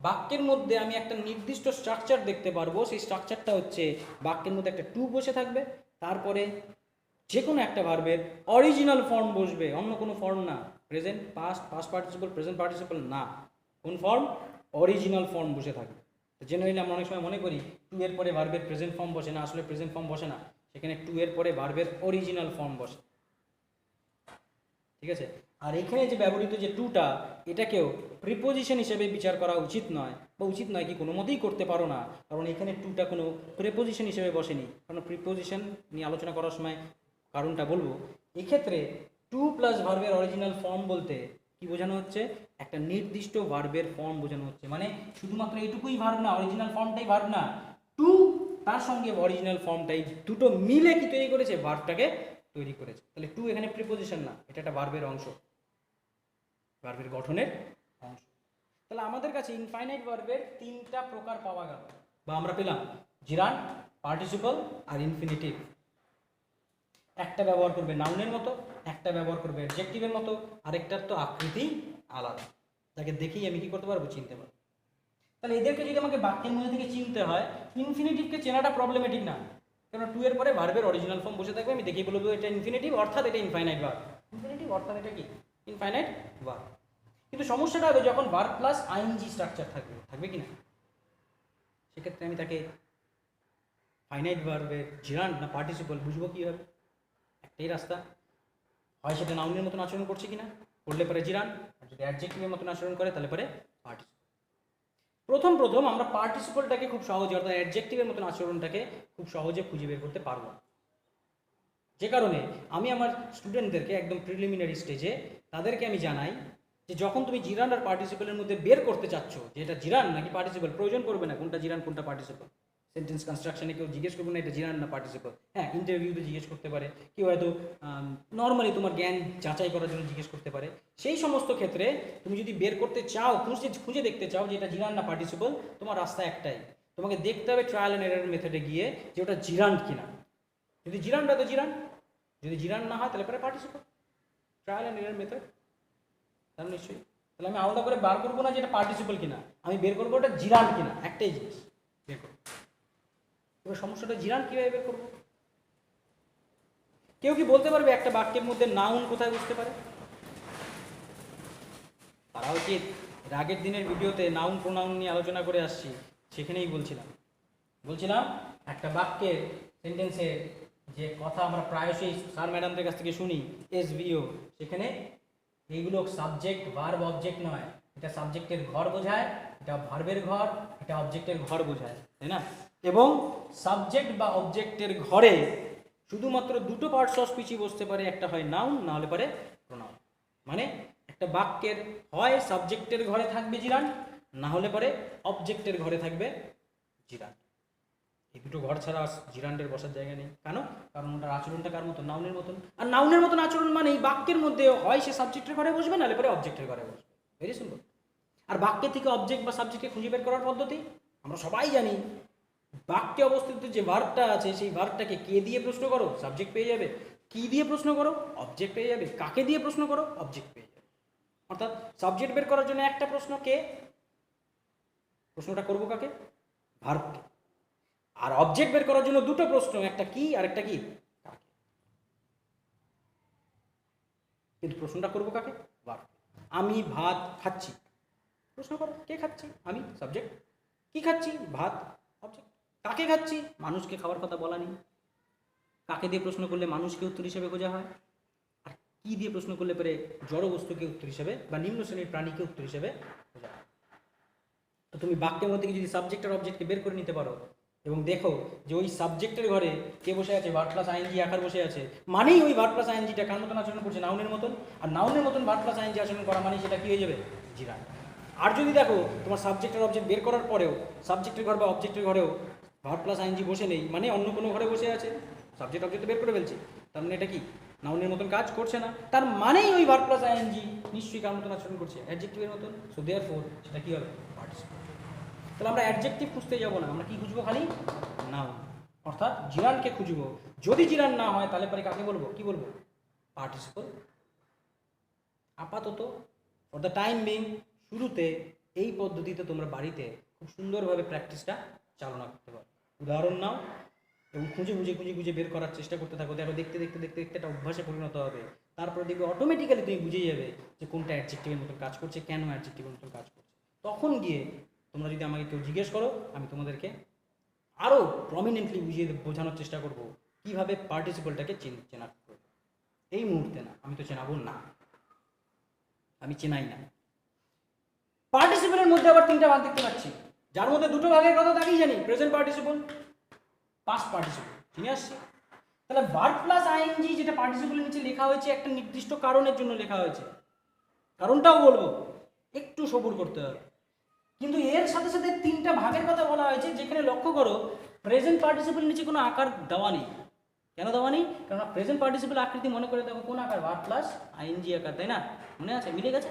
বাক্যের মধ্যে আমি একটা নির্দিষ্ট স্ট্রাকচার দেখতে পারবো, সেই স্ট্রাকচারটা হচ্ছে বাক্যের মধ্যে একটা টু বসে থাকবে, তারপরে যে কোনো একটা ভার্বের অরিজিনাল ফর্ম বসবে, অন্য কোনো ফর্ম না, present, past, past participle, present participle না, কোন ফর্ম, অরিজিনাল ফর্ম বসে থাকবে। জেনারেলি আমরা অনেক সময় মনে করি টু এর পরে ভার্বের প্রেজেন্ট ফর্ম বসে না, আসলে প্রেজেন্ট ফর্ম বসে না, সেখানে টু এর পরে ভার্বের অরিজিনাল ফর্ম বসে। ঠিক আছে। আর এখানে যে ব্যবহৃত যে টুটা, এটাকেও প্রিপোজিশন হিসেবে বিচার করা উচিত নয়, বা উচিত নয় কি কোনো মতেই করতে পারো না, কারণ এখানে টুটা কোনো প্রিপোজিশন হিসেবে বসেনি। কারণ প্রিপোজিশন নিয়ে আলোচনা করার সময় কারণটা বলবো। এক্ষেত্রে টু প্লাস ভার্বের অরিজিনাল ফর্ম বলতে কি বোঝানো হচ্ছে, একটা নির্দিষ্ট ভার্বের ফর্ম বোঝানো হচ্ছে। মানে শুধুমাত্র এটুকুই ভার্ব না, অরিজিনাল ফর্মটাই ভার্ব না, টু তার সঙ্গে অরিজিনাল ফর্মটাই দুটো মিলে কি তৈরি করেছে, ভার্বটাকে তৈরি করেছে। তাহলে টু এখানে প্রিপোজিশন না, এটা একটা ভার্বের অংশ, ভার্বের গঠনের অংশ। তাহলে আমাদের কাছে ইনফাইনাইট ভার্বের তিনটা প্রকার পাওয়া গেল, বা আমরা পেলাম জিরান্ড, পার্টিসিপল আর ইনফিনিটিভ। একটা ব্যবহার করবে নাউনের মতো, একটা ব্যবহার করবে অ্যাডজেক্টিভের মতো, আরেকটার তো আকৃতি আলাদা, তাকে দেখেই আমি কি করতে পারবো, চিনতে পারবো। তাহলে এদেরকে যদি আমাকে বাক্যের মধ্যে থেকে চিনতে হয়, ইনফিনিটিভকে চেনাটা প্রবলেমেটিক না, কারণ টু এর পরে ভার্বের অরিজিনাল ফর্ম বসে থাকবে, আমি দেখেই বলবো এটা ইনফিনিটিভ, অর্থাৎ এটা ইনফাইনাইট ভার্ব। ইনফিনিটিভ অর্থাৎ এটা কি, ইনফাইনাইট ভার্ব। কিন্তু সমস্যাটা হবে যখন ভার্ব প্লাস আইএনজি স্ট্রাকচার থাকবে, থাকবে কি না, সেক্ষেত্রে আমি তাকে ফাইনাইট ভার্বের জিরান্ড না পার্টিসিপল বুঝবো কীভাবে? একটাই রাস্তা, হয় সেটা নাউনের মতন আচরণ করছে কিনা, করলে পরে জিরান্ড, আর যদি অ্যাডজেক্টিভের মতন আচরণ করে তাহলে পরে পার্টিসিপল। প্রথম প্রথম আমরা পার্টিসিপলটাকে খুব সহজে, অর্থাৎ অ্যাডজেক্টিভের মতন আচরণটাকে খুব সহজে খুঁজে বের করতে পারবো না। যে কারণে আমি আমার স্টুডেন্টদেরকে একদম প্রিলিমিনারি স্টেজে তাদেরকে আমি জানাই যে যখন তুমি জিরান্ড আর পার্টিসিপলের মধ্যে বের করতে চাচ্ছ যে এটা জিরান্ড নাকি পার্টিসিপল, প্রয়োজন পড়বে না কোনটা জিরান্ড কোনটা পার্টিসিপল। সেন্টেন্স কনস্ট্রাকশনে কেউ জিজ্ঞেস করবে না এটা জিরান্ড না পার্টিসিপল। হ্যাঁ, ইন্টারভিউতে জিজ্ঞেস করতে পারে, কেউ হয়তো নর্মালি তোমার জ্ঞান যাচাই করার জন্য জিজ্ঞেস করতে পারে। সেই সমস্ত ক্ষেত্রে তুমি যদি বের করতে চাও, খুঁজে দেখতে চাও যে এটা জিরান্ড না পার্টিসিপল, তোমার রাস্তা একটাই, তোমাকে দেখতে হবে ট্রায়াল অ্যান্ড এরর মেথডে গিয়ে যে ওটা জিরান্ড কিনা। যদি জিরান্ড হয় তো জিরান্ড, যদি জিরান্ড না হয় তাহলে পরে participle, trial and error method. তাহলে নিশ্চয়ই, তাহলে আমি আলাদা করে বার করবো না যে এটা পার্টিসিপল কিনা, আমি বের করবো ওটা জিরান্ড কিনা, একটাই জিনিস বের করবো। এবার সমস্যাটা জিরান্ড কীভাবে বের করবো? কেউ কি বলতে পারবে একটা বাক্যের মধ্যে নাউন কোথায় বুঝতে পারে? তারা উচিত, এর আগের দিনের ভিডিওতে নাউন প্রোনাউন নিয়ে আলোচনা করে আসছি, সেখানেই বলছিলাম একটা বাক্যের সেন্টেন্সে যে কথা আমরা প্রায়শই স্যার ম্যাডামদের কাছ থেকে শুনি, এসভিও, সেখানে এইগুলো সাবজেক্ট ভার্ব অবজেক্ট নয়, এটা সাবজেক্টের ঘর বোঝায়, এটা ভার্বের ঘর, এটা অবজেক্টের ঘর বোঝায়, তাই না? এবং সাবজেক্ট বা অবজেক্টের ঘরে শুধুমাত্র দুটো পার্টস অফ স্পিচই বসতে পারে, একটা হয় নাউন, না হলে পারে প্রোনাউন। মানে একটা বাক্যের হয় সাবজেক্টের ঘরে থাকবে জিরান্ড, না হলে পরে অবজেক্টের ঘরে থাকবে জিরান্ড। এই দুটো ঘর ছাড়া জিরান্ডের বসার জায়গা নেই। কেন? কারণ ওটার আচরণটা কার মতন, নাউনের মতন। আর নাউনের মতন আচরণ মানে এই বাক্যের মধ্যে হয় সে সাবজেক্টের ঘরে বসবে, নাহলে পরে অবজেক্টের ঘরে বসবে। Very simple. আর বাক্যের থেকে অবজেক্ট বা সাবজেক্টকে খুঁজে বের করার পদ্ধতি আমরা সবাই জানি, বাক্যে অবস্থিত যে ভার্বটা আছে সেই ভার্বটাকে কে দিয়ে প্রশ্ন করো, সাবজেক্ট পেয়ে যাবে। কি দিয়ে প্রশ্ন করো, অবজেক্ট পেয়ে যাবে। কাকে দিয়ে প্রশ্ন করো, অবজেক্ট পেয়ে যাবে। অর্থাৎ সাবজেক্ট বের করার জন্য একটা প্রশ্ন, কে, প্রশ্নটা করবো কাকে, ভার্বকে। আর অবজেক্ট বের করার জন্য দুটো প্রশ্ন, একটা কি আর একটা কি, কাকে। কিন্তু প্রশ্নটা করবো কাকে, ভার্ব। আমি ভাত খাচ্ছি, প্রশ্ন করো কে খাচ্ছি, আমি, সাবজেক্ট। কি খাচ্ছি, ভাত, অবজেক্ট। কাকে খাচ্ছি, মানুষকে খাওয়ার কথা বলা নেই। কাকে দিয়ে প্রশ্ন করলে মানুষকে উত্তর হিসেবে খোঁজা হয়, আর কি দিয়ে প্রশ্ন করলে পরে জড় বস্তুকে উত্তর হিসেবে বা নিম্ন শ্রেণীর প্রাণীকে উত্তর হিসেবে খোঁজা হয়। তো তুমি বাক্যের মধ্যে যদি সাবজেক্ট আর অবজেক্টকে বের করে নিতে পারো এবং দেখো যে ওই সাবজেক্টের ঘরে কে বসে আছে, ভার্ব প্লাস আইএনজি আকার বসে আছে, মানেই ওই ভার্ব প্লাস আইএনজিটা কার মতন আচরণ করছে, নাউনের মতন। আর নাউনের মতন ভার্ব প্লাস আইএনজি আচরণ করা মানে সেটা কি হয়ে যাবে, জিরান্ড। আর যদি দেখো তোমার সাবজেক্ট আর অবজেক্ট বের করার পরেও সাবজেক্টের ঘর বা অবজেক্টের ঘরেও ভার্ব প্লাস আইএনজি বসে নেই, মানে অন্য কোনো ঘরে বসে আছে, সাবজেক্ট অবজেক্ট বের করে ফেলছে, তার মানে এটা কি, নাউনের মতন কাজ করছে না। তার মানেই ওই ভার্ব প্লাস আইএনজি নিশ্চয়ই কার মতন আচরণ করছে, অ্যাডজেক্টিভের মতন। সো দেয়ারফর সেটা কি হবে, পার্টিসিপল। তাহলে আমরা অ্যাডজেক্টিভ খুঁজতে যাবো না, আমরা কি খুঁজবো, খালি নাউন, অর্থাৎ জিরান্ডকে খুঁজবো। যদি জিরান্ড না হয় তাহলে পরে কাকে বলবো, কি বলবো, পার্টিসিপল। আপাতত ফর দ্য টাইম বিং শুরুতে এই পদ্ধতিতে তোমরা বাড়িতে খুব সুন্দরভাবে প্র্যাকটিসটা চালনা করতে পারো। উদাহরণ নাও এবং খুঁজে বের করার চেষ্টা করতে থাকো। দেখো দেখতে একটা অভ্যাসে পরিণত হবে। তারপরে দেখবে অটোমেটিক্যালি তুমি বুঝে যাবে যে কোনটা অ্যাডজেক্টিভের মতন কাজ করছে, কেন অ্যাডজেক্টিভের মতন কাজ করছে। তখন গিয়ে তোমরা যদি আমাকে কেউ জিজ্ঞেস করো, আমি তোমাদেরকে আরও প্রমিনেন্টলি বোঝানোর চেষ্টা করবো কীভাবে পার্টিসিপলটাকে চেনা করবে। এই মুহূর্তে না, আমি তো চেনাবো না। আমি চেনাই না। পার্টিসিপলের মধ্যে আবার তিনটা ভাগ দেখতে পাচ্ছি, যার মধ্যে দুটো ভাগের কথা তাকেই জানি, প্রেজেন্ট পার্টিসিপল, পাস্ট পার্টিসিপল। চিনে আসছে? তাহলে ভার্ব প্লাস আইএনজি যেটা পার্টিসিপলের নিচে লেখা হয়েছে একটা নির্দিষ্ট কারণের জন্য লেখা হয়েছে, কারণটাও বলবো, একটু সবুর করতে হবে। কিন্তু এর সাথে সাথে তিনটা ভাগের কথা বলা হয়েছে, যেখানে লক্ষ্য করো প্রেজেন্ট পার্টিসিপল নিচে কোনো আকার দেওয়া নেই। কেন দেওয়া নেই? কারণ প্রেজেন্ট পার্টিসিপল আকৃতি মনে করে দেখো কোন আকার, ভার্ব প্লাস আইএনজি আকার, তাই না? মনে আছে? মিলে গেছে।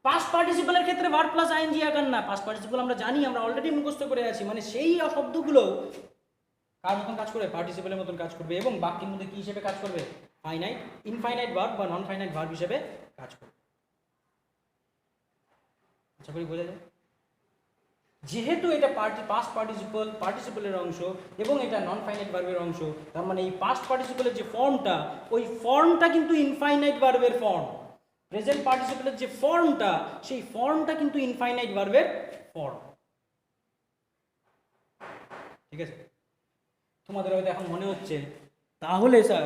পাস্ট পার্টিসিপলের ক্ষেত্রে ভার্ব প্লাস আইএনজি আকার না, পাস্ট পার্টিসিপল আমরা জানি, আমরা অলরেডি মুখস্থ করে আছি, মানে সেই শব্দগুলো কার মতন কাজ করবে? পার্টিসিপলের মতন কাজ করবে, এবং বাক্যের মধ্যে কি হিসেবে কাজ করবে? ফাইনাইট, ইনফাইনাইট ভার্ব বা নন ফাইনাইট ভার্ব হিসেবে কাজ করবে। আশা করি বোঝা যায়। যেহেতু এটা পাস্ট পার্টিসিপলের অংশ এবং এটা নন ফাইনাইট ভার্বের অংশ, তার মানে এই পাস্ট পার্টিসিপলের যে ফর্মটা, ওই ফর্মটা কিন্তু ইনফাইনাইট ভার্বের ফর্ম। প্রেজেন্ট পার্টিসিপলের যে ফর্মটা, সেই ফর্মটা কিন্তু ইনফাইনাইট ভার্বের ফর্ম। ঠিক আছে? তোমাদের হয়তো এখন মনে হচ্ছে তাহলে স্যার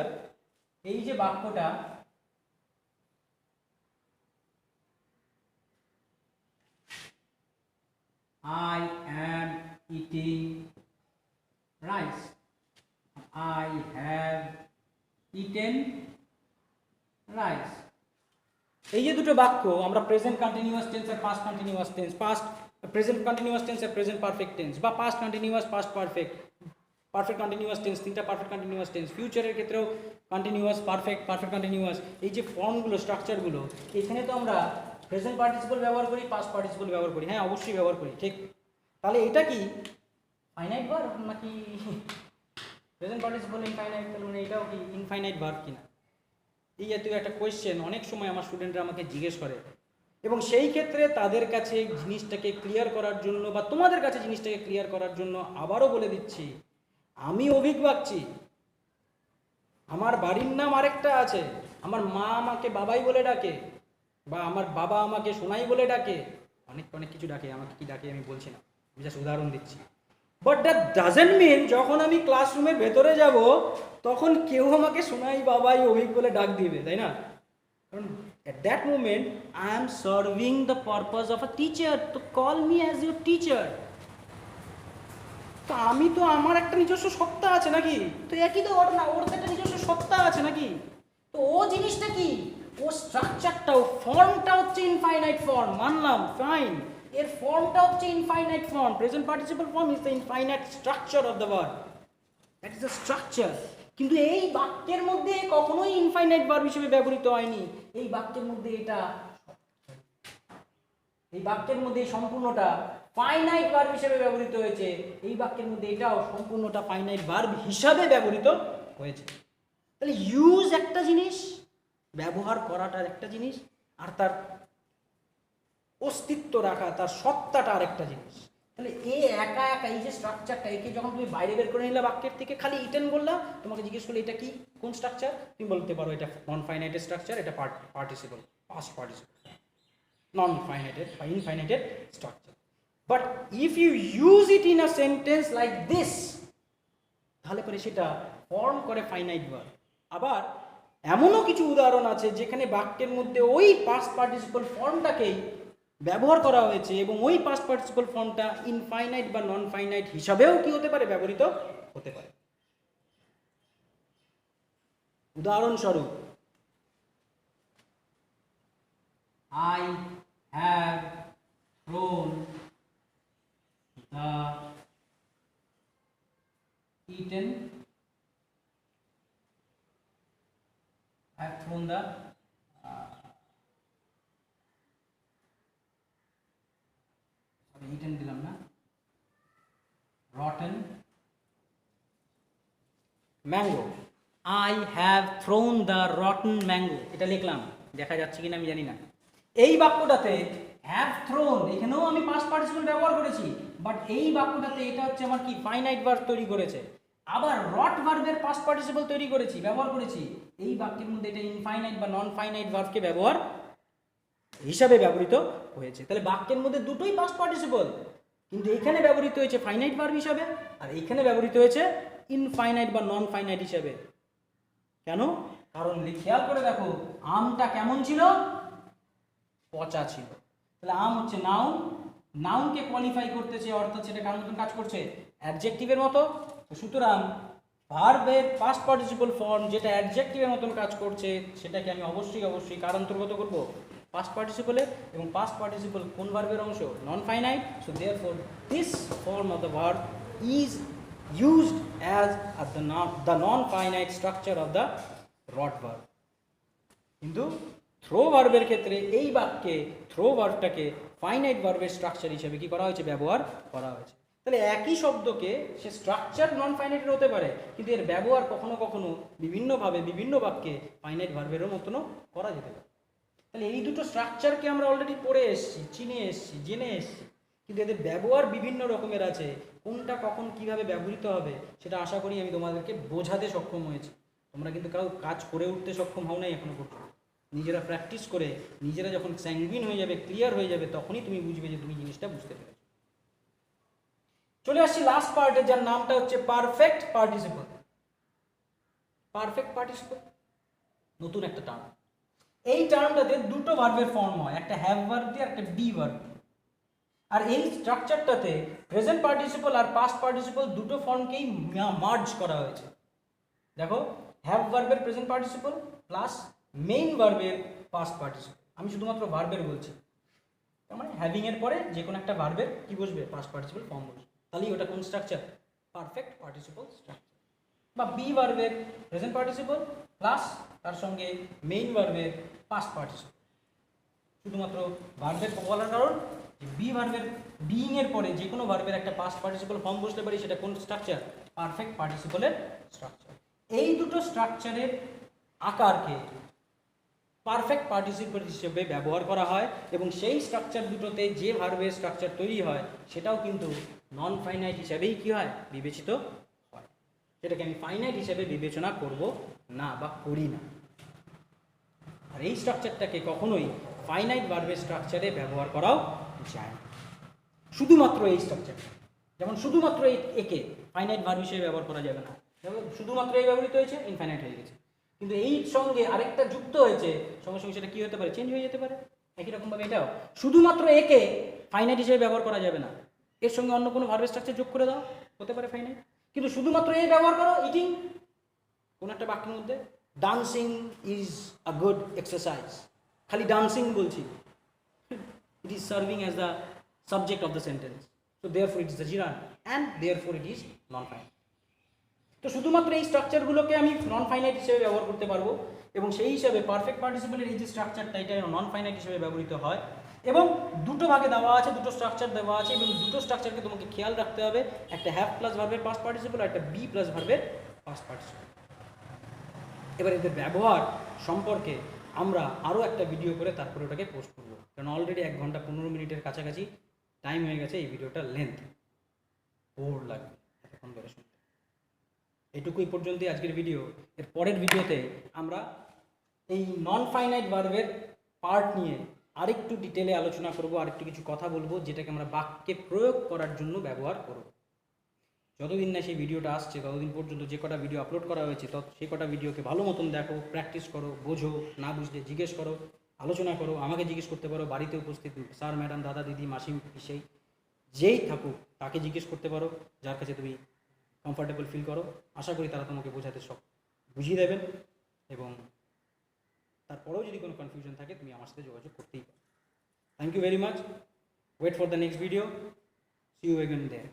এই যে বাক্যটা, I am eating rice, I have eaten rice, এই যে দুটো বাক্য আমরা প্রেজেন্ট কন্টিনিউয়াস টেন্স আর past continuous tense, past present continuous tense আর প্রেজেন্ট পারফেক্ট টেন্স, বা past continuous, past perfect, perfect continuous tense, তিনটা পারফেক্ট কন্টিনিউয়াস টেন্স, ফিউচারের ক্ষেত্রেও কন্টিনিউয়াস, পারফেক্ট, পারফেক্ট কন্টিনিউয়াস, এই যে ফর্মগুলো, স্ট্রাকচারগুলো, এখানে তো আমরা প্রেজেন্ট পার্টিসিপল ব্যবহার করি, পাস্ট পার্টিসিপল ব্যবহার করি, হ্যাঁ অবশ্যই ব্যবহার করি, ঠিক। তাহলে এটা কি ফাইনাইট ভার্ব নাকি প্রেজেন্ট পার্টিসিপল ইনফাইনাইট? তাহলে মানে এটাও কি ইনফাইনাইট ভার্ব কিনা? এই জাতীয় একটা কোয়েশ্চেন অনেক সময় আমার স্টুডেন্টরা আমাকে জিজ্ঞেস করে, এবং সেই ক্ষেত্রে তাদের কাছে জিনিসটাকে ক্লিয়ার করার জন্য বা তোমাদের কাছে জিনিসটাকে ক্লিয়ার করার জন্য আবারও বলে দিচ্ছি, আমি অভিক বাগচি, আমার বাড়ির নাম আরেকটা আছে, আমার মা আমাকে বাবাই বলে ডাকে, বা আমার বাবা আমাকে সোনাই বলে ডাকে, অনেক অনেক কিছু ডাকে, আমাকে কি ডাকে আমি বলছি না, আমি জাস্ট উদাহরণ দিচ্ছি। বাট দ্যাট ডাজেন্ট মিন যখন আমি ক্লাসরুমের ভেতরে যাব তখন কেউ আমাকে সোনাই বাবাই অভিক বলে ডাক দিবে, তাই না? কারণ at that moment I am serving the purpose of a teacher, to call me as your teacher. তো আমি তো আমার একটা নিজস্ব সত্তা আছে নাকি? তো একই তো ঘটনা, ওর তো একটা নিজস্ব সত্তা আছে নাকি? তো ও জিনিসটা কি? ও স্ট্রাকচারটা, ও ফর্মটা হচ্ছে ইনফাইনাইট ফর্ম, মানলাম, ফাইন। এর ফর্মটা হচ্ছে infinite form, present participle form is the infinite structure of the verb, that is the structure. কিন্তু এই বাক্যের মধ্যে কখনোই ইনফাইনাইট ভার্ব হিসেবে ব্যবহৃত হয়নি। এই বাক্যের মধ্যে এটা, এই বাক্যের মধ্যে সম্পূর্ণটা ফাইনাইট ভার্ব হিসেবে ব্যবহৃত হয়েছে, এই বাক্যের মধ্যে এটাও সম্পূর্ণটা ফাইনাইট ভার্ব হিসাবে ব্যবহৃত হয়েছে। তাহলে ইউজ একটা জিনিস, ব্যবহার করাটা একটা জিনিস, আর তার অস্তিত্ব রাখা, তার সত্তাটা আরেকটা জিনিস। তাহলে এ একা একা এই যে স্ট্রাকচারটা, একে যখন তুমি বাইরে বের করে নিলা বাক্যের থেকে, খালি ইটেন বললা, তোমাকে জিজ্ঞেস করলে এটা কি, কোন স্ট্রাকচার, তুমি বলতে পারো এটা নন ফাইনাইটেড স্ট্রাকচার, এটা participle, past participle, non finited বা infinited structure. But if you use it in a sentence like this, তাহলে পরে সেটা ফর্ম করে ফাইনাইট ভার্ব। আবার এমনও কিছু উদাহরণ আছে যেখানে বাক্যের মধ্যে ওই পাস্ট পার্টিসিপল ফর্মটাকেই ব্যবহার করা হয়েছে, এবং ওই পাস্ট পার্টিসিপল ফর্মটা ইনফাইনাইট বা নন ফাইনাইট হিসাবেও কি হতে পারে? ব্যবহৃত হতে পারে। উদাহরণস্বরূপ, I have thrown the eaten, I have thrown the eaten দিলাম না, rotten mango, I have thrown the rotten mango, এটা লিখলাম, দেখা যাচ্ছে কিনা আমি জানি না। এই বাক্যটাতে হ্যাভ থ্রোন, এখানেও আমি পাস্ট পার্টিসিপল ব্যবহার করেছি, বাট এই বাক্যটাতে এটা হচ্ছে আমার কি ফাইনাইট ভার্ব তৈরি করেছে। আবার রট ভার্বের পাস্ট পার্টিসিপল তৈরি করেছি, ব্যবহার করেছি, এই বাক্যের মধ্যে এটা ইনফাইনাইট বা নন ফাইনাইট ভার্বকে ব্যবহার হিসাবে ব্যবহৃত হয়েছে। তাহলে বাক্যের মধ্যে দুটোই পাস্ট পার্টিসিপল, কিন্তু এখানে ব্যবহৃত হয়েছে ফাইনাইট ভার্ব হিসাবে, আর এখানে ব্যবহৃত হয়েছে ইনফাইনাইট বা নন ফাইনাইট হিসাবে। কেন? কারণ খেয়াল করে দেখো, আমটা কেমন ছিল? পচা ছিল। তাহলে আম হচ্ছে নাউন, নাউনকে কোয়ালিফাই করতেছে অর্থাৎ সেটা কার মতন কাজ করছে, অ্যাডজেক্টিভের মতো। তো সুতরাং ভার্বের পাস্ট পার্টিসিপল ফর্ম যেটা অ্যাডজেক্টিভের মতন কাজ করছে সেটাকে আমি অবশ্যই কার অন্তর্গত করব, পাস্ট পার্টিসিপলের। এবং পাস্ট পার্টিসিপল কোন ভার্বের অংশ, non finite. So therefore this form of the verb is used as the non-finite structure of the rot verb. কিন্তু থ্রো ভার্বের ক্ষেত্রে এই বাক্যে থ্রো ভার্বটাকে ফাইনাইট ভার্বের স্ট্রাকচার হিসেবে কি করা হয়েছে, ব্যবহার করা হয়েছে। তাহলে একই শব্দকে সে স্ট্রাকচার নন ফাইনাইটের হতে পারে, কিন্তু এর ব্যবহার কখনো কখনো বিভিন্নভাবে বিভিন্ন বাক্যে ফাইনাইট ভার্বেরও মতনও করা যেতে পারে। তাহলে এই দুটো স্ট্রাকচারকে আমরা অলরেডি পড়ে এসেছি, চিনে এসেছি, জেনে এসেছি, কিন্তু এদের ব্যবহার বিভিন্ন রকমের আছে। কোনটা কখন কিভাবে ব্যবহৃত হবে সেটা আশা করি আমি তোমাদেরকে বোঝাতে সক্ষম হয়েছি। তোমরা কিন্তু কারো কাজ করে উঠতে সক্ষম হও নাই এখনো পর্যন্ত। নিজেরা প্র্যাকটিস করে নিজেরা যখন স্যাঙ্গুইন হয়ে যাবে, ক্লিয়ার হয়ে যাবে, তখনই তুমি বুঝবে যে তুমি জিনিসটা বুঝতে পেরেছো। চলে আসছি লাস্ট পার্টে, যার নামটা হচ্ছে পারফেক্ট পার্টিসিপল। পারফেক্ট পার্টিসিপল নতুন একটা টার্ম। এই টার্মটাতে দুটো ভার্বের ফর্ম হয়, একটা হ্যাভ ভার্ব দিয়ে একটা বি ভার্ব। আর এই স্ট্রাকচারটাতে প্রেজেন্ট পার্টিসিপল আর পাস্ট পার্টিসিপল দুটো ফর্মকেই মার্জ করা হয়েছে। দেখো, হ্যাভ ভার্বের প্রেজেন্ট পার্টিসিপল প্লাস মেইন ভার্বের পাস্ট পার্টিসিপল। আমি শুধুমাত্র ভার্বের বলছি, তার মানে হ্যাভিং এর পরে যে কোনো একটা ভার্বের কি বসবে, পাস্ট পার্টিসিপল ফর্ম বসবে। তাহলেই ওটা কোন স্ট্রাকচার, পারফেক্ট পার্টিসিপল স্ট্রাকচার। বা বি ভার্বের প্রেজেন্ট পার্টিসিপল প্লাস তার সঙ্গে মেইন ভার্বের পাস্ট পার্টিসিপল। শুধুমাত্র ভার্বের বলার কারণ যে বি ভার্বের বিইং এর পরে যে কোনো ভার্বের একটা পাস্ট পার্টিসিপল ফর্ম বসতে পারি, সেটা কোন স্ট্রাকচার, পারফেক্ট পার্টিসিপলের স্ট্রাকচার। এই দুটো স্ট্রাকচারের আকারকে পারফেক্ট পার্টিসিপল হিসেবে ব্যবহার করা হয়, এবং সেই স্ট্রাকচার দুটোতে যে ভার্বের স্ট্রাকচার তৈরি হয় সেটাও কিন্তু নন ফাইনাইট হিসেবেই কি হয়, বিবেচিত হয়। সেটাকে আমি ফাইনাইট হিসেবে বিবেচনা করব না বা করি না। আর এই স্ট্রাকচারটাকে কখনোই ফাইনাইট ভার্বের স্ট্রাকচারে ব্যবহার করাও যায় না। শুধুমাত্র এই স্ট্রাকচার, যেমন শুধুমাত্র একে ফাইনাইট ভার্ব হিসেবে ব্যবহার করা যাবে না। যেমন শুধুমাত্র এই ব্যবহৃত হয়েছে, ইনফাইনাইট হয়ে গেছে। কিন্তু এই সঙ্গে আরেকটা যুক্ত হয়েছে, সঙ্গে সঙ্গে সেটা কি হতে পারে, চেঞ্জ হয়ে যেতে পারে। একই রকমভাবে এটাও শুধুমাত্র একে ফাইনাইট হিসেবে ব্যবহার করা যাবে না, এর সঙ্গে অন্য কোনো ভার্বের স্ট্রাকচার যোগ করে দাও, হতে পারে ফাইনাইট। কিন্তু শুধুমাত্র এ ব্যবহার করো, ইটিং কোন একটা বাক্যের মধ্যে, dancing is a good exercise, খালি ডান্সিং বলছি, it is serving as the subject of the sentence, so therefore it is the gerund and therefore it is non-finite. তো শুধুমাত্র এই স্ট্রাকচারগুলোকে আমি নন ফাইনাইট হিসেবে ব্যবহার করতে পারবো, এবং সেই হিসাবে পারফেক্ট পার্টিসিপলের এই যে স্ট্রাকচারটা, এটা নন ফাইনাইট হিসেবে ব্যবহৃত হয়। এবং দুটো ভাগে দেওয়া আছে, দুটো স্ট্রাকচার দেওয়া আছে, এবং দুটো স্ট্রাকচারকে তোমাকে খেয়াল রাখতে হবে, একটা হ্যাভ প্লাস ভার্বের পাস্ট পার্টিসিপল আর একটা বি প্লাস ভার্বের পাস্ট পার্টিসিপল। এবার এদের ব্যবহার সম্পর্কে আমরা আরও একটা ভিডিও করে তারপরে ওটাকে পোস্ট করবো, কারণ অলরেডি 1 ঘন্টা 15 মিনিটের কাছাকাছি টাইম হয়ে গেছে। এই ভিডিওটার লেন্থ বোর লাগবে এতক্ষণ ধরে শুনতে। এটুকুই পর্যন্তই আজকের ভিডিও। এর পরের ভিডিওতে আমরা এই নন ফাইনাইট ভার্বের পার্ট নিয়ে আরেকটু ডিটেলে আলোচনা করব, আরেকটু কিছু কথা বলবো, যেটাকে আমরা বাক্যে প্রয়োগ করার জন্য ব্যবহার করব। যতদিন না সেই ভিডিওটা আসছে ততদিন পর্যন্ত যে কটা ভিডিও আপলোড করা হয়েছে সেই কটা ভিডিওকে ভালো মতন দেখো, প্র্যাকটিস করো, বোঝো, না বুঝলে জিজ্ঞেস করো, আলোচনা করো, আমাকে জিজ্ঞেস করতে পারো, বাড়িতে উপস্থিত স্যার ম্যাডাম দাদা দিদি মাসি পিসেই যেই থাকুক তাকে জিজ্ঞেস করতে পারো, যার কাছে তুমি কমফর্টেবল ফিল করো। আশা করি তারা তোমাকে বোঝাতে সব বুঝিয়ে দেবেন, এবং তারপরেও যদি কোনো কনফিউশন থাকে তুমি আমার সাথে যোগাযোগ করতেই পারো। Thank you very much. Wait for the next video. See you again there.